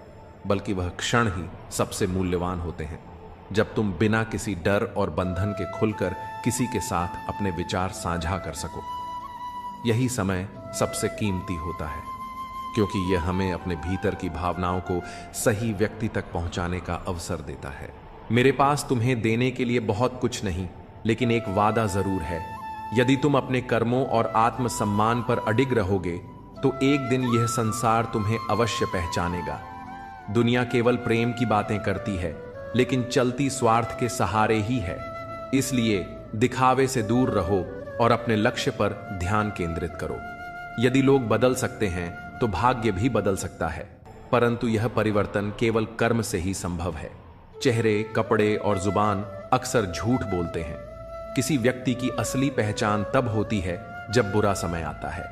बल्कि वह क्षण ही सबसे मूल्यवान होते हैं जब तुम बिना किसी डर और बंधन के खुलकर किसी के साथ अपने विचार साझा कर सको। यही समय सबसे कीमती होता है, क्योंकि यह हमें अपने भीतर की भावनाओं को सही व्यक्ति तक पहुंचाने का अवसर देता है। मेरे पास तुम्हें देने के लिए बहुत कुछ नहीं, लेकिन एक वादा जरूर है। यदि तुम अपने कर्मों और आत्मसम्मान पर अडिग रहोगे, तो एक दिन यह संसार तुम्हें अवश्य पहचानेगा। दुनिया केवल प्रेम की बातें करती है, लेकिन चलती स्वार्थ के सहारे ही है। इसलिए दिखावे से दूर रहो और अपने लक्ष्य पर ध्यान केंद्रित करो। यदि लोग बदल सकते हैं, तो भाग्य भी बदल सकता है, परंतु यह परिवर्तन केवल कर्म से ही संभव है। चेहरे, कपड़े और जुबान अक्सर झूठ बोलते हैं। किसी व्यक्ति की असली पहचान तब होती है जब बुरा समय आता है।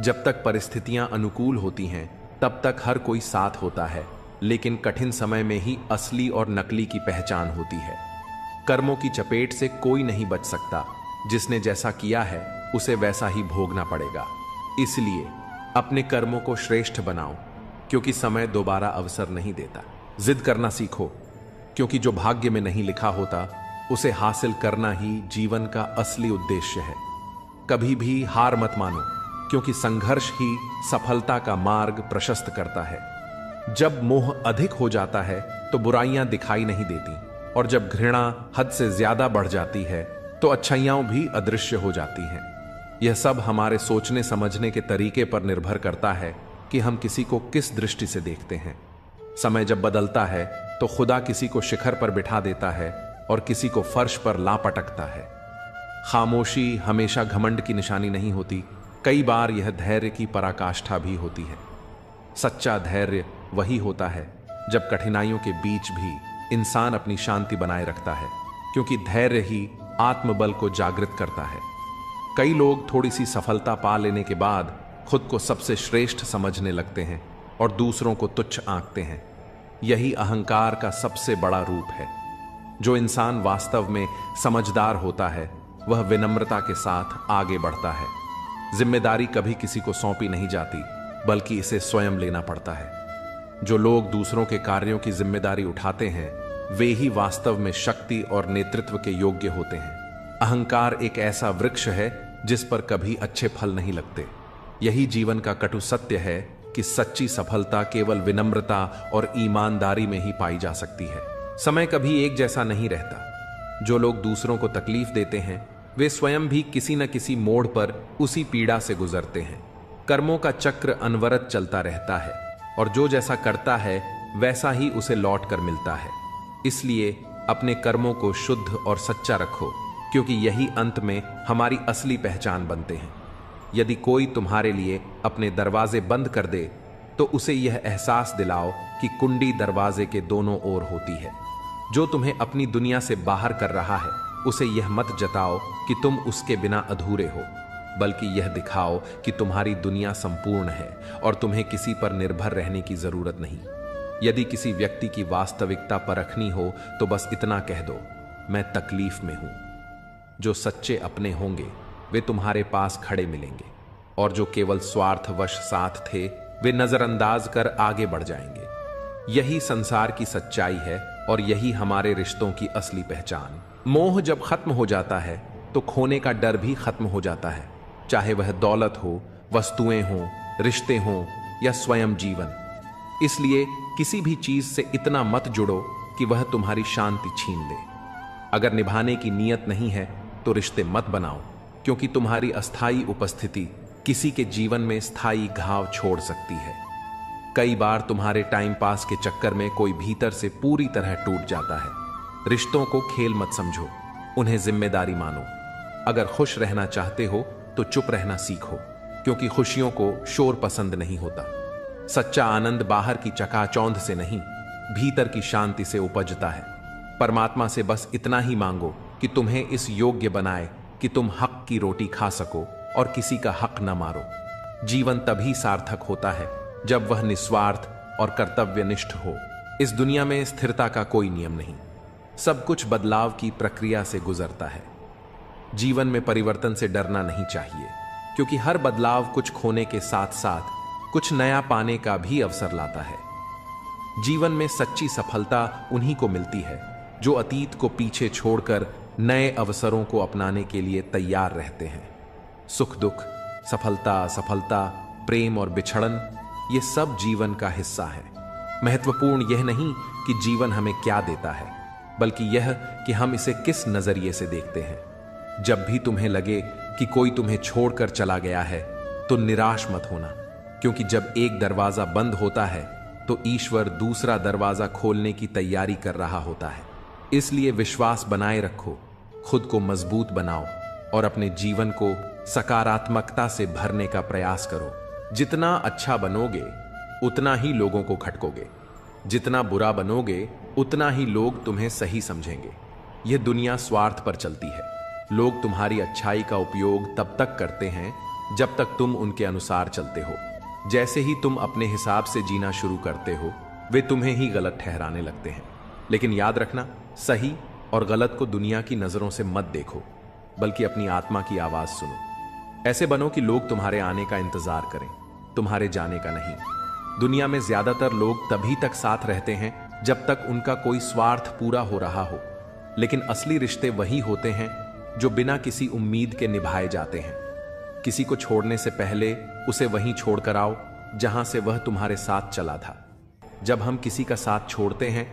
जब तक परिस्थितियां अनुकूल होती हैं, तब तक हर कोई साथ होता है, लेकिन कठिन समय में ही असली और नकली की पहचान होती है। कर्मों की चपेट से कोई नहीं बच सकता। जिसने जैसा किया है, उसे वैसा ही भोगना पड़ेगा। इसलिए अपने कर्मों को श्रेष्ठ बनाओ, क्योंकि समय दोबारा अवसर नहीं देता। जिद करना सीखो, क्योंकि जो भाग्य में नहीं लिखा होता, उसे हासिल करना ही जीवन का असली उद्देश्य है। कभी भी हार मत मानो, क्योंकि संघर्ष ही सफलता का मार्ग प्रशस्त करता है। जब मोह अधिक हो जाता है, तो बुराइयां दिखाई नहीं देती, और जब घृणा हद से ज्यादा बढ़ जाती है, तो अच्छाइयां भी अदृश्य हो जाती हैं। यह सब हमारे सोचने समझने के तरीके पर निर्भर करता है कि हम किसी को किस दृष्टि से देखते हैं। समय जब बदलता है, तो खुदा किसी को शिखर पर बिठा देता है और किसी को फर्श पर ला पटकता है। खामोशी हमेशा घमंड की निशानी नहीं होती, कई बार यह धैर्य की पराकाष्ठा भी होती है। सच्चा धैर्य वही होता है जब कठिनाइयों के बीच भी इंसान अपनी शांति बनाए रखता है, क्योंकि धैर्य ही आत्मबल को जागृत करता है। कई लोग थोड़ी सी सफलता पा लेने के बाद खुद को सबसे श्रेष्ठ समझने लगते हैं और दूसरों को तुच्छ आंकते हैं। यही अहंकार का सबसे बड़ा रूप है। जो इंसान वास्तव में समझदार होता है, वह विनम्रता के साथ आगे बढ़ता है। जिम्मेदारी कभी किसी को सौंपी नहीं जाती, बल्कि इसे स्वयं लेना पड़ता है। जो लोग दूसरों के कार्यों की जिम्मेदारी उठाते हैं, वे ही वास्तव में शक्ति और नेतृत्व के योग्य होते हैं। अहंकार एक ऐसा वृक्ष है जिस पर कभी अच्छे फल नहीं लगते। यही जीवन का कटु सत्य है कि सच्ची सफलता केवल विनम्रता और ईमानदारी में ही पाई जा सकती है। समय कभी एक जैसा नहीं रहता। जो लोग दूसरों को तकलीफ देते हैं, वे स्वयं भी किसी न किसी मोड़ पर उसी पीड़ा से गुजरते हैं। कर्मों का चक्र अनवरत चलता रहता है, और जो जैसा करता है वैसा ही उसे लौट कर मिलता है। इसलिए अपने कर्मों को शुद्ध और सच्चा रखो, क्योंकि यही अंत में हमारी असली पहचान बनते हैं। यदि कोई तुम्हारे लिए अपने दरवाजे बंद कर दे, तो उसे यह एहसास दिलाओ कि कुंडी दरवाजे के दोनों ओर होती है। जो तुम्हें अपनी दुनिया से बाहर कर रहा है, उसे यह मत जताओ कि तुम उसके बिना अधूरे हो, बल्कि यह दिखाओ कि तुम्हारी दुनिया संपूर्ण है और तुम्हें किसी पर निर्भर रहने की जरूरत नहीं। यदि किसी व्यक्ति की वास्तविकता परखनी हो, तो बस इतना कह दो, मैं तकलीफ में हूं। जो सच्चे अपने होंगे, वे तुम्हारे पास खड़े मिलेंगे, और जो केवल स्वार्थवश साथ थे, वे नजरअंदाज कर आगे बढ़ जाएंगे। यही संसार की सच्चाई है, और यही हमारे रिश्तों की असली पहचान। मोह जब खत्म हो जाता है, तो खोने का डर भी खत्म हो जाता है, चाहे वह दौलत हो, वस्तुएं हों, रिश्ते हों या स्वयं जीवन। इसलिए किसी भी चीज से इतना मत जुड़ो कि वह तुम्हारी शांति छीन ले। अगर निभाने की नीयत नहीं है तो रिश्ते मत बनाओ, क्योंकि तुम्हारी अस्थायी उपस्थिति किसी के जीवन में स्थायी घाव छोड़ सकती है। कई बार तुम्हारे टाइम पास के चक्कर में कोई भीतर से पूरी तरह टूट जाता है। रिश्तों को खेल मत समझो, उन्हें जिम्मेदारी मानो। अगर खुश रहना चाहते हो तो चुप रहना सीखो, क्योंकि खुशियों को शोर पसंद नहीं होता। सच्चा आनंद बाहर की चकाचौंध से नहीं, भीतर की शांति से उपजता है। परमात्मा से बस इतना ही मांगो कि तुम्हें इस योग्य बनाए कि तुम हक की रोटी खा सको और किसी का हक न मारो। जीवन तभी सार्थक होता है जब वह निस्वार्थ और कर्तव्यनिष्ठ हो। इस दुनिया में स्थिरता का कोई नियम नहीं, सब कुछ बदलाव की प्रक्रिया से गुजरता है। जीवन में परिवर्तन से डरना नहीं चाहिए, क्योंकि हर बदलाव कुछ खोने के साथ साथ कुछ नया पाने का भी अवसर लाता है। जीवन में सच्ची सफलता उन्हीं को मिलती है जो अतीत को पीछे छोड़कर नए अवसरों को अपनाने के लिए तैयार रहते हैं। सुख दुख, सफलता असफलता, प्रेम और बिछड़न, ये सब जीवन का हिस्सा है। महत्वपूर्ण यह नहीं कि जीवन हमें क्या देता है, बल्कि यह कि हम इसे किस नजरिए से देखते हैं। जब भी तुम्हें लगे कि कोई तुम्हें छोड़कर चला गया है तो निराश मत होना, क्योंकि जब एक दरवाजा बंद होता है तो ईश्वर दूसरा दरवाजा खोलने की तैयारी कर रहा होता है। इसलिए विश्वास बनाए रखो, खुद को मजबूत बनाओ और अपने जीवन को सकारात्मकता से भरने का प्रयास करो। जितना अच्छा बनोगे उतना ही लोगों को खटकोगे, जितना बुरा बनोगे उतना ही लोग तुम्हें सही समझेंगे। यह दुनिया स्वार्थ पर चलती है। लोग तुम्हारी अच्छाई का उपयोग तब तक करते हैं जब तक तुम उनके अनुसार चलते हो। जैसे ही तुम अपने हिसाब से जीना शुरू करते हो, वे तुम्हें ही गलत ठहराने लगते हैं। लेकिन याद रखना, सही और गलत को दुनिया की नजरों से मत देखो, बल्कि अपनी आत्मा की आवाज सुनो। ऐसे बनो कि लोग तुम्हारे आने का इंतजार करें, तुम्हारे जाने का नहीं। दुनिया में ज्यादातर लोग तभी तक साथ रहते हैं जब तक उनका कोई स्वार्थ पूरा हो रहा हो, लेकिन असली रिश्ते वही होते हैं जो बिना किसी उम्मीद के निभाए जाते हैं। किसी को छोड़ने से पहले उसे वहीं छोड़कर आओ जहां से वह तुम्हारे साथ चला था। जब हम किसी का साथ छोड़ते हैं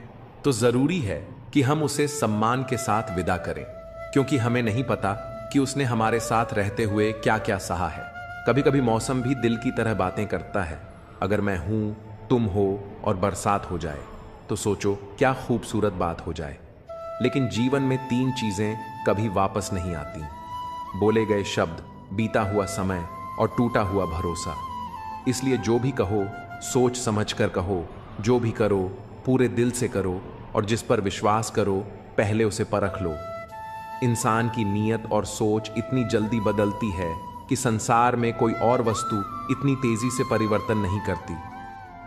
तो जरूरी है कि हम उसे सम्मान के साथ विदा करें, क्योंकि हमें नहीं पता कि उसने हमारे साथ रहते हुए क्या क्या सहा है। कभी कभी मौसम भी दिल की तरह बातें करता है। अगर मैं हूं, तुम हो और बरसात हो जाए तो सोचो क्या खूबसूरत बात हो जाए। लेकिन जीवन में 3 चीजें कभी वापस नहीं आती: बोले गए शब्द, बीता हुआ समय और टूटा हुआ भरोसा। इसलिए जो भी कहो सोच समझ कर कहो, जो भी करो पूरे दिल से करो, और जिस पर विश्वास करो पहले उसे परख लो। इंसान की नीयत और सोच इतनी जल्दी बदलती है कि संसार में कोई और वस्तु इतनी तेजी से परिवर्तन नहीं करती।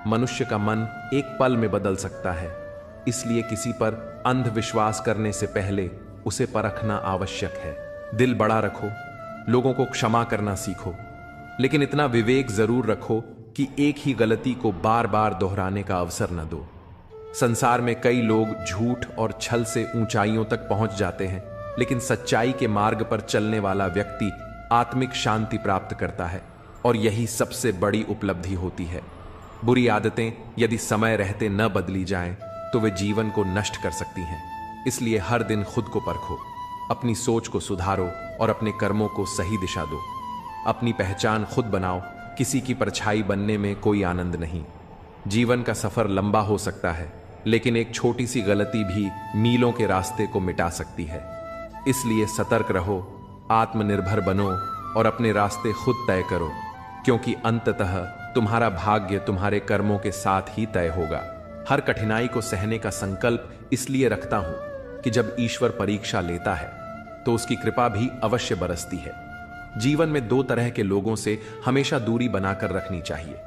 मनुष्य का मन एक पल में बदल सकता है, इसलिए किसी पर अंधविश्वास करने से पहले उसे परखना आवश्यक है। दिल बड़ा रखो, लोगों को क्षमा करना सीखो, लेकिन इतना विवेक जरूर रखो कि एक ही गलती को बार बार दोहराने का अवसर न दो। संसार में कई लोग झूठ और छल से ऊंचाइयों तक पहुंच जाते हैं, लेकिन सच्चाई के मार्ग पर चलने वाला व्यक्ति आत्मिक शांति प्राप्त करता है, और यही सबसे बड़ी उपलब्धि होती है। बुरी आदतें यदि समय रहते न बदली जाएं, तो वे जीवन को नष्ट कर सकती हैं। इसलिए हर दिन खुद को परखो, अपनी सोच को सुधारो और अपने कर्मों को सही दिशा दो। अपनी पहचान खुद बनाओ, किसी की परछाई बनने में कोई आनंद नहीं। जीवन का सफर लंबा हो सकता है, लेकिन एक छोटी सी गलती भी मीलों के रास्ते को मिटा सकती है। इसलिए सतर्क रहो, आत्मनिर्भर बनो और अपने रास्ते खुद तय करो, क्योंकि अंततः तुम्हारा भाग्य तुम्हारे कर्मों के साथ ही तय होगा। हर कठिनाई को सहने का संकल्प इसलिए रखता हूं कि जब ईश्वर परीक्षा लेता है तो उसकी कृपा भी अवश्य बरसती है। जीवन में 2 तरह के लोगों से हमेशा दूरी बनाकर रखनी चाहिए।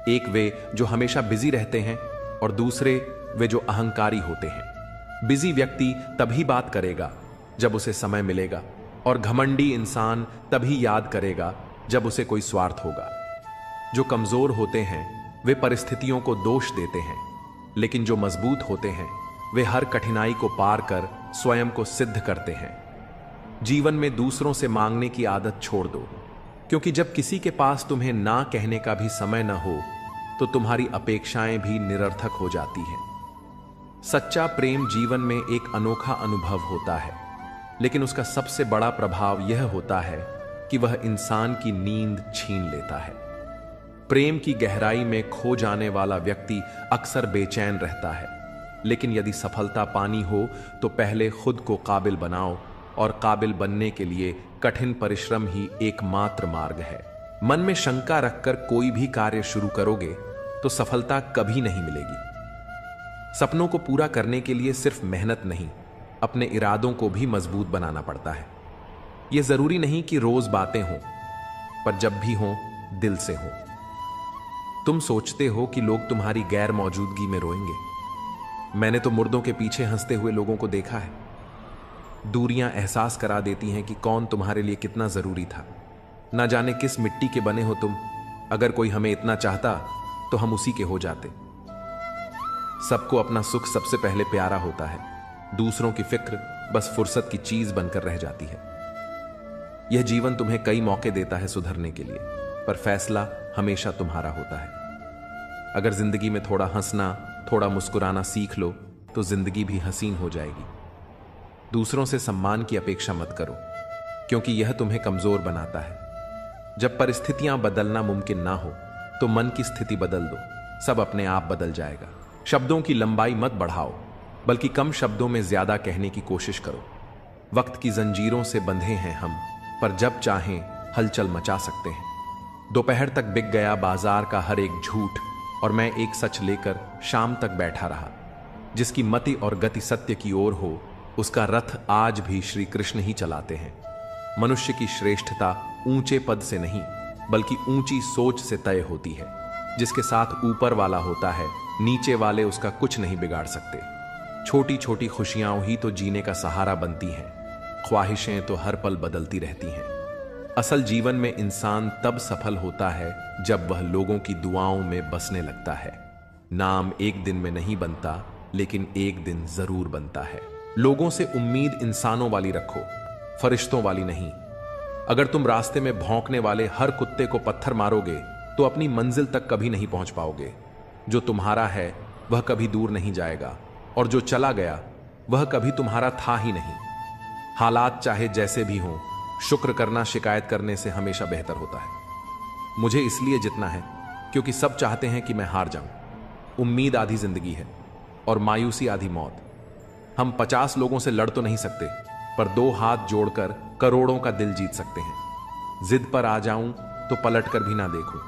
एक वे जो हमेशा बिजी रहते हैं, और दूसरे वे जो अहंकारी होते हैं। बिजी व्यक्ति तभी बात करेगा जब उसे समय मिलेगा, और घमंडी इंसान तभी याद करेगा जब उसे कोई स्वार्थ होगा। जो कमजोर होते हैं वे परिस्थितियों को दोष देते हैं, लेकिन जो मजबूत होते हैं वे हर कठिनाई को पार कर स्वयं को सिद्ध करते हैं। जीवन में दूसरों से मांगने की आदत छोड़ दो, क्योंकि जब किसी के पास तुम्हें ना कहने का भी समय न हो तो तुम्हारी अपेक्षाएं भी निरर्थक हो जाती हैं। सच्चा प्रेम जीवन में एक अनोखा अनुभव होता है, लेकिन उसका सबसे बड़ा प्रभाव यह होता है कि वह इंसान की नींद छीन लेता है। प्रेम की गहराई में खो जाने वाला व्यक्ति अक्सर बेचैन रहता है, लेकिन यदि सफलता पानी हो तो पहले खुद को काबिल बनाओ, और काबिल बनने के लिए कठिन परिश्रम ही एकमात्र मार्ग है। मन में शंका रखकर कोई भी कार्य शुरू करोगे तो सफलता कभी नहीं मिलेगी। सपनों को पूरा करने के लिए सिर्फ मेहनत नहीं, अपने इरादों को भी मजबूत बनाना पड़ता है। यह जरूरी नहीं कि रोज बातें हों, पर जब भी हों दिल से हों। तुम सोचते हो कि लोग तुम्हारी गैर मौजूदगी में रोएंगे। मैंने तो मुर्दों के पीछे हंसते हुए लोगों को देखा है। दूरियां एहसास करा देती हैं कि कौन तुम्हारे लिए कितना जरूरी था। ना जाने किस मिट्टी के बने हो तुम। अगर कोई हमें इतना चाहता तो हम उसी के हो जाते। सबको अपना सुख सबसे पहले प्यारा होता है, दूसरों की फिक्र बस फुर्सत की चीज बनकर रह जाती है। यह जीवन तुम्हें कई मौके देता है सुधरने के लिए, पर फैसला हमेशा तुम्हारा होता है। अगर जिंदगी में थोड़ा हंसना, थोड़ा मुस्कुराना सीख लो तो जिंदगी भी हसीन हो जाएगी। दूसरों से सम्मान की अपेक्षा मत करो, क्योंकि यह तुम्हें कमजोर बनाता है। जब परिस्थितियां बदलना मुमकिन ना हो तो मन की स्थिति बदल दो, सब अपने आप बदल जाएगा। शब्दों की लंबाई मत बढ़ाओ, बल्कि कम शब्दों में ज्यादा कहने की कोशिश करो। वक्त की जंजीरों से बंधे हैं हम, पर जब चाहें हलचल मचा सकते हैं। दोपहर तक बिक गया बाजार का हर एक झूठ, और मैं एक सच लेकर शाम तक बैठा रहा। जिसकी मति और गति सत्य की ओर हो, उसका रथ आज भी श्री कृष्ण ही चलाते हैं। मनुष्य की श्रेष्ठता ऊंचे पद से नहीं, बल्कि ऊंची सोच से तय होती है। जिसके साथ ऊपर वाला होता है, नीचे वाले उसका कुछ नहीं बिगाड़ सकते। छोटी छोटी खुशियां ही तो जीने का सहारा बनती हैं। ख्वाहिशें तो हर पल बदलती रहती हैं। असल जीवन में इंसान तब सफल होता है जब वह लोगों की दुआओं में बसने लगता है। नाम एक दिन में नहीं बनता, लेकिन एक दिन जरूर बनता है। लोगों से उम्मीद इंसानों वाली रखो, फरिश्तों वाली नहीं। अगर तुम रास्ते में भौंकने वाले हर कुत्ते को पत्थर मारोगे तो अपनी मंजिल तक कभी नहीं पहुंच पाओगे। जो तुम्हारा है वह कभी दूर नहीं जाएगा, और जो चला गया वह कभी तुम्हारा था ही नहीं। हालात चाहे जैसे भी हों, शुक्र करना शिकायत करने से हमेशा बेहतर होता है। मुझे इसलिए जितना है क्योंकि सब चाहते हैं कि मैं हार जाऊं। उम्मीद आधी जिंदगी है और मायूसी आधी मौत। हम 50 लोगों से लड़ तो नहीं सकते, पर 2 हाथ जोड़कर करोड़ों का दिल जीत सकते हैं। जिद पर आ जाऊं तो पलट कर भी ना देखो।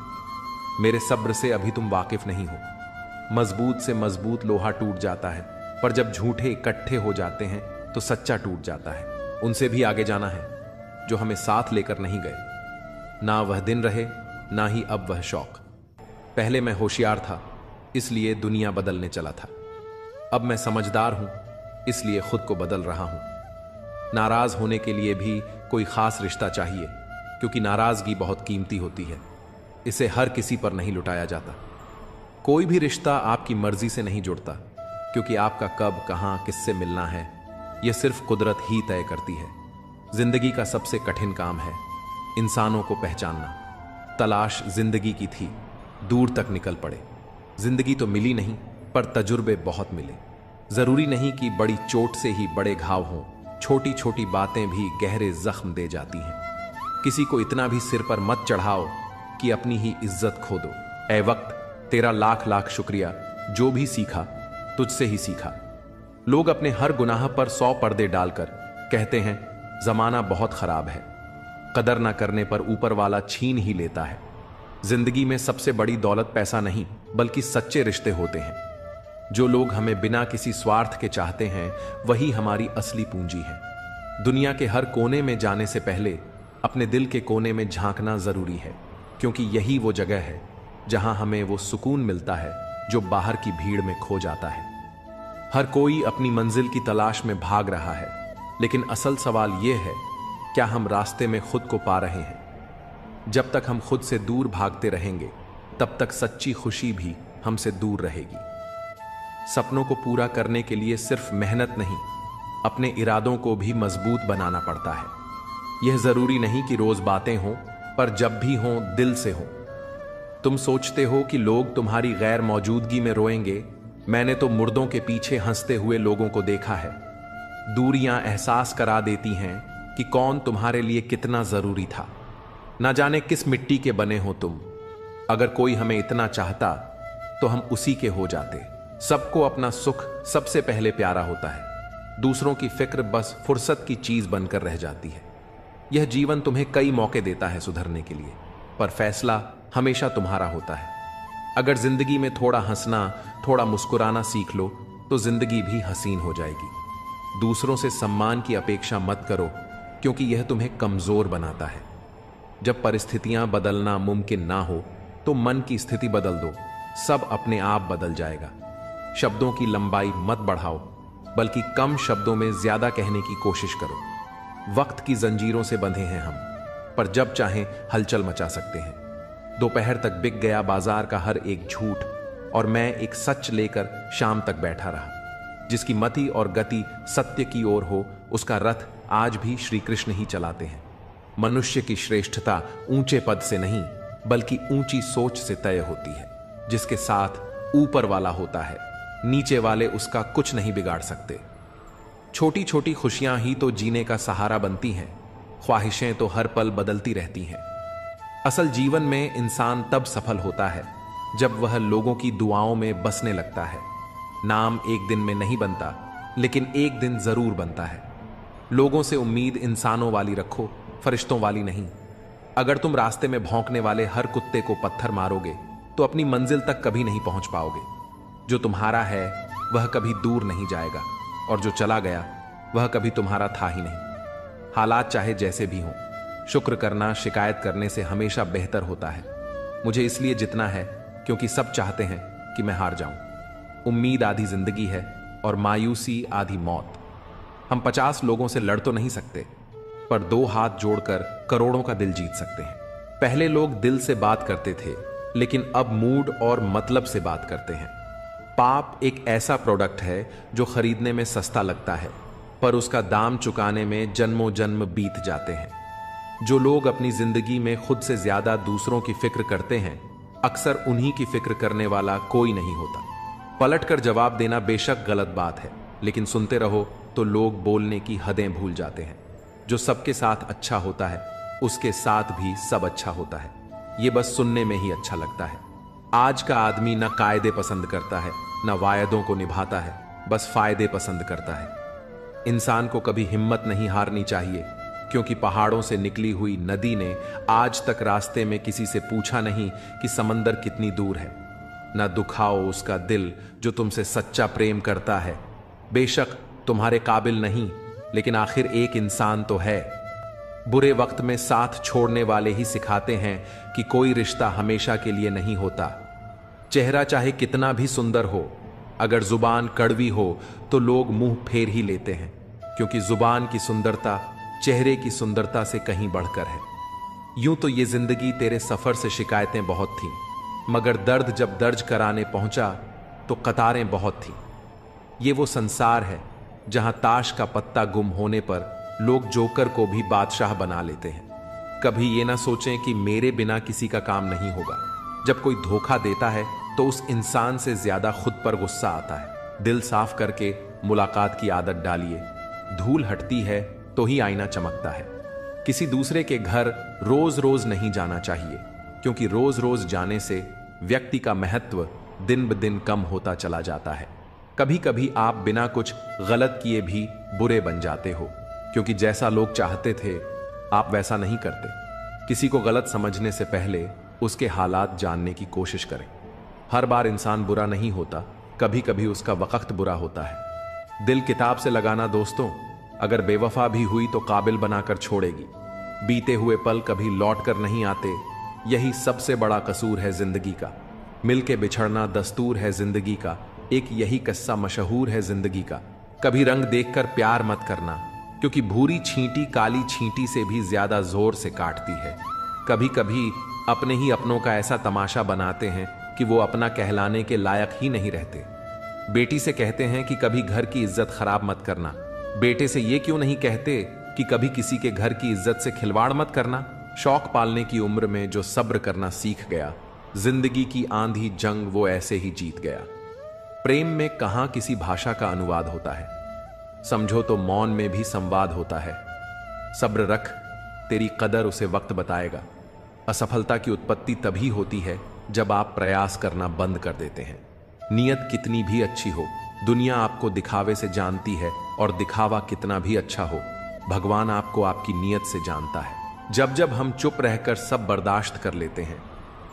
मेरे सब्र से अभी तुम वाकिफ नहीं हो। मजबूत से मजबूत लोहा टूट जाता है, पर जब झूठे इकट्ठे हो जाते हैं तो सच्चा टूट जाता है। उनसे भी आगे जाना है जो हमें साथ लेकर नहीं गए। ना वह दिन रहे, ना ही अब वह शौक। पहले मैं होशियार था, इसलिए दुनिया बदलने चला था। अब मैं समझदार हूं, इसलिए खुद को बदल रहा हूं। नाराज होने के लिए भी कोई खास रिश्ता चाहिए, क्योंकि नाराजगी बहुत कीमती होती है। इसे हर किसी पर नहीं लुटाया जाता। कोई भी रिश्ता आपकी मर्जी से नहीं जुड़ता, क्योंकि आपका कब, कहां, किससे मिलना है, यह सिर्फ कुदरत ही तय करती है। जिंदगी का सबसे कठिन काम है इंसानों को पहचानना। तलाश जिंदगी की थी, दूर तक निकल पड़े। जिंदगी तो मिली नहीं, पर तजुर्बे बहुत मिले। जरूरी नहीं कि बड़ी चोट से ही बड़े घाव हों, छोटी छोटी बातें भी गहरे जख्म दे जाती हैं। किसी को इतना भी सिर पर मत चढ़ाओ कि अपनी ही इज्जत खो दो। ऐ वक्त, तेरा लाख लाख शुक्रिया, जो भी सीखा तुझसे ही सीखा। लोग अपने हर गुनाह पर 100 पर्दे डालकर कहते हैं जमाना बहुत खराब है। कदर ना करने पर ऊपर वाला छीन ही लेता है। जिंदगी में सबसे बड़ी दौलत पैसा नहीं, बल्कि सच्चे रिश्ते होते हैं। जो लोग हमें बिना किसी स्वार्थ के चाहते हैं, वही हमारी असली पूंजी है। दुनिया के हर कोने में जाने से पहले अपने दिल के कोने में झांकना जरूरी है, क्योंकि यही वो जगह है जहां हमें वो सुकून मिलता है जो बाहर की भीड़ में खो जाता है। हर कोई अपनी मंजिल की तलाश में भाग रहा है, लेकिन असल सवाल यह है, क्या हम रास्ते में खुद को पा रहे हैं? जब तक हम खुद से दूर भागते रहेंगे, तब तक सच्ची खुशी भी हमसे दूर रहेगी। सपनों को पूरा करने के लिए सिर्फ मेहनत नहीं, अपने इरादों को भी मजबूत बनाना पड़ता है। यह जरूरी नहीं कि रोज बातें हों, पर जब भी हों दिल से हों। तुम सोचते हो कि लोग तुम्हारी गैर मौजूदगी में रोएंगे, मैंने तो मुर्दों के पीछे हंसते हुए लोगों को देखा है। दूरियां एहसास करा देती हैं कि कौन तुम्हारे लिए कितना जरूरी था। ना जाने किस मिट्टी के बने हो तुम। अगर कोई हमें इतना चाहता तो हम उसी के हो जाते। सबको अपना सुख सबसे पहले प्यारा होता है। दूसरों की फिक्र बस फुर्सत की चीज बनकर रह जाती है। यह जीवन तुम्हें कई मौके देता है सुधरने के लिए, पर फैसला हमेशा तुम्हारा होता है। अगर जिंदगी में थोड़ा हंसना, थोड़ा मुस्कुराना सीख लो तो जिंदगी भी हसीन हो जाएगी। दूसरों से सम्मान की अपेक्षा मत करो, क्योंकि यह तुम्हें कमजोर बनाता है। जब परिस्थितियां बदलना मुमकिन ना हो तो मन की स्थिति बदल दो, सब अपने आप बदल जाएगा। शब्दों की लंबाई मत बढ़ाओ, बल्कि कम शब्दों में ज्यादा कहने की कोशिश करो। वक्त की जंजीरों से बंधे हैं हम, पर जब चाहें हलचल मचा सकते हैं। दोपहर तक बिक गया बाजार का हर एक झूठ, और मैं एक सच लेकर शाम तक बैठा रहा। जिसकी मति और गति सत्य की ओर हो, उसका रथ आज भी श्री कृष्ण ही चलाते हैं। मनुष्य की श्रेष्ठता ऊंचे पद से नहीं, बल्कि ऊंची सोच से तय होती है। जिसके साथ ऊपर वाला होता है, नीचे वाले उसका कुछ नहीं बिगाड़ सकते। छोटी छोटी खुशियां ही तो जीने का सहारा बनती हैं। ख्वाहिशें तो हर पल बदलती रहती हैं। असल जीवन में इंसान तब सफल होता है जब वह लोगों की दुआओं में बसने लगता है। नाम एक दिन में नहीं बनता, लेकिन एक दिन जरूर बनता है। लोगों से उम्मीद इंसानों वाली रखो, फरिश्तों वाली नहीं। अगर तुम रास्ते में भौंकने वाले हर कुत्ते को पत्थर मारोगे तो अपनी मंजिल तक कभी नहीं पहुंच पाओगे। जो तुम्हारा है वह कभी दूर नहीं जाएगा, और जो चला गया वह कभी तुम्हारा था ही नहीं। हालात चाहे जैसे भी हों, शुक्र करना शिकायत करने से हमेशा बेहतर होता है। मुझे इसलिए जितना है क्योंकि सब चाहते हैं कि मैं हार जाऊं। उम्मीद आधी जिंदगी है और मायूसी आधी मौत। हम 50 लोगों से लड़ तो नहीं सकते, पर 2 हाथ जोड़कर करोड़ों का दिल जीत सकते हैं। पहले लोग दिल से बात करते थे, लेकिन अब मूड और मतलब से बात करते हैं। पाप एक ऐसा प्रोडक्ट है जो खरीदने में सस्ता लगता है, पर उसका दाम चुकाने में जन्मों जन्म बीत जाते हैं। जो लोग अपनी जिंदगी में खुद से ज्यादा दूसरों की फिक्र करते हैं, अक्सर उन्हीं की फिक्र करने वाला कोई नहीं होता। पलटकर जवाब देना बेशक गलत बात है, लेकिन सुनते रहो तो लोग बोलने की हदें भूल जाते हैं। जो सबके साथ अच्छा होता है, उसके साथ भी सब अच्छा होता है। यह बस सुनने में ही अच्छा लगता है। आज का आदमी न कायदे पसंद करता है, न वायदों को निभाता है, बस फायदे पसंद करता है। इंसान को कभी हिम्मत नहीं हारनी चाहिए, क्योंकि पहाड़ों से निकली हुई नदी ने आज तक रास्ते में किसी से पूछा नहीं कि समंदर कितनी दूर है। न दुखाओ उसका दिल जो तुमसे सच्चा प्रेम करता है। बेशक तुम्हारे काबिल नहीं, लेकिन आखिर एक इंसान तो है। बुरे वक्त में साथ छोड़ने वाले ही सिखाते हैं कि कोई रिश्ता हमेशा के लिए नहीं होता। चेहरा चाहे कितना भी सुंदर हो, अगर जुबान कड़वी हो तो लोग मुंह फेर ही लेते हैं, क्योंकि जुबान की सुंदरता चेहरे की सुंदरता से कहीं बढ़कर है। यूं तो ये जिंदगी तेरे सफर से शिकायतें बहुत थीं, मगर दर्द जब दर्ज कराने पहुंचा तो कतारें बहुत थीं। ये वो संसार है जहां ताश का पत्ता गुम होने पर लोग जोकर को भी बादशाह बना लेते हैं। कभी ये ना सोचें कि मेरे बिना किसी का काम नहीं होगा। जब कोई धोखा देता है तो उस इंसान से ज्यादा खुद पर गुस्सा आता है। दिल साफ करके मुलाकात की आदत डालिए। धूल हटती है तो ही आईना चमकता है। किसी दूसरे के घर रोज रोज नहीं जाना चाहिए, क्योंकि रोज रोज जाने से व्यक्ति का महत्व दिन ब दिन कम होता चला जाता है। कभी कभी आप बिना कुछ गलत किए भी बुरे बन जाते हो, क्योंकि जैसा लोग चाहते थे आप वैसा नहीं करते। किसी को गलत समझने से पहले उसके हालात जानने की कोशिश करें। हर बार इंसान बुरा नहीं होता, कभी कभी उसका वक्त बुरा होता है। दिल किताब से लगाना दोस्तों, अगर बेवफा भी हुई तो काबिल बनाकर छोड़ेगी। बीते हुए पल कभी लौट कर नहीं आते, यही सबसे बड़ा कसूर है जिंदगी का। मिलके बिछड़ना दस्तूर है जिंदगी का, एक यही किस्सा मशहूर है जिंदगी का। कभी रंग देखकर प्यार मत करना, क्योंकि भूरी छींटी काली छींटी से भी ज्यादा जोर से काटती है। कभी कभी अपने ही अपनों का ऐसा तमाशा बनाते हैं कि वो अपना कहलाने के लायक ही नहीं रहते। बेटी से कहते हैं कि कभी घर की इज्जत खराब मत करना। बेटे से ये क्यों नहीं कहते कि कभी किसी के घर की इज्जत से खिलवाड़ मत करना। शौक पालने की उम्र में जो सब्र करना सीख गया, जिंदगी की आंधी जंग वो ऐसे ही जीत गया। प्रेम में कहां किसी भाषा का अनुवाद होता है। समझो तो मौन में भी संवाद होता है। सब्र रख, तेरी कदर उसे वक्त बताएगा। असफलता की उत्पत्ति तभी होती है जब आप प्रयास करना बंद कर देते हैं। नीयत कितनी भी अच्छी हो, दुनिया आपको दिखावे से जानती है, और दिखावा कितना भी अच्छा हो, भगवान आपको आपकी नीयत से जानता है। जब जब हम चुप रहकर सब बर्दाश्त कर लेते हैं,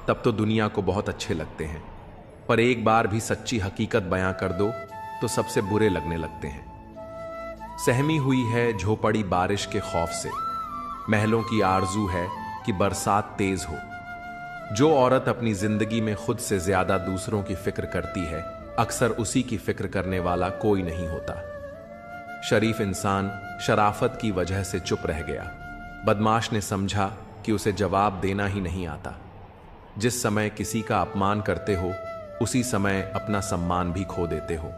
तब तो दुनिया को बहुत अच्छे लगते हैं, पर एक बार भी सच्ची हकीकत बयां कर दो तो सबसे बुरे लगने लगते हैं। सहमी हुई है झोपड़ी बारिश के खौफ से, महलों की आरजू है कि बरसात तेज हो। जो औरत अपनी जिंदगी में खुद से ज्यादा दूसरों की फिक्र करती है, अक्सर उसी की फिक्र करने वाला कोई नहीं होता। शरीफ इंसान शराफत की वजह से चुप रह गया। बदमाश ने समझा कि उसे जवाब देना ही नहीं आता। जिस समय किसी का अपमान करते हो, उसी समय अपना सम्मान भी खो देते हो।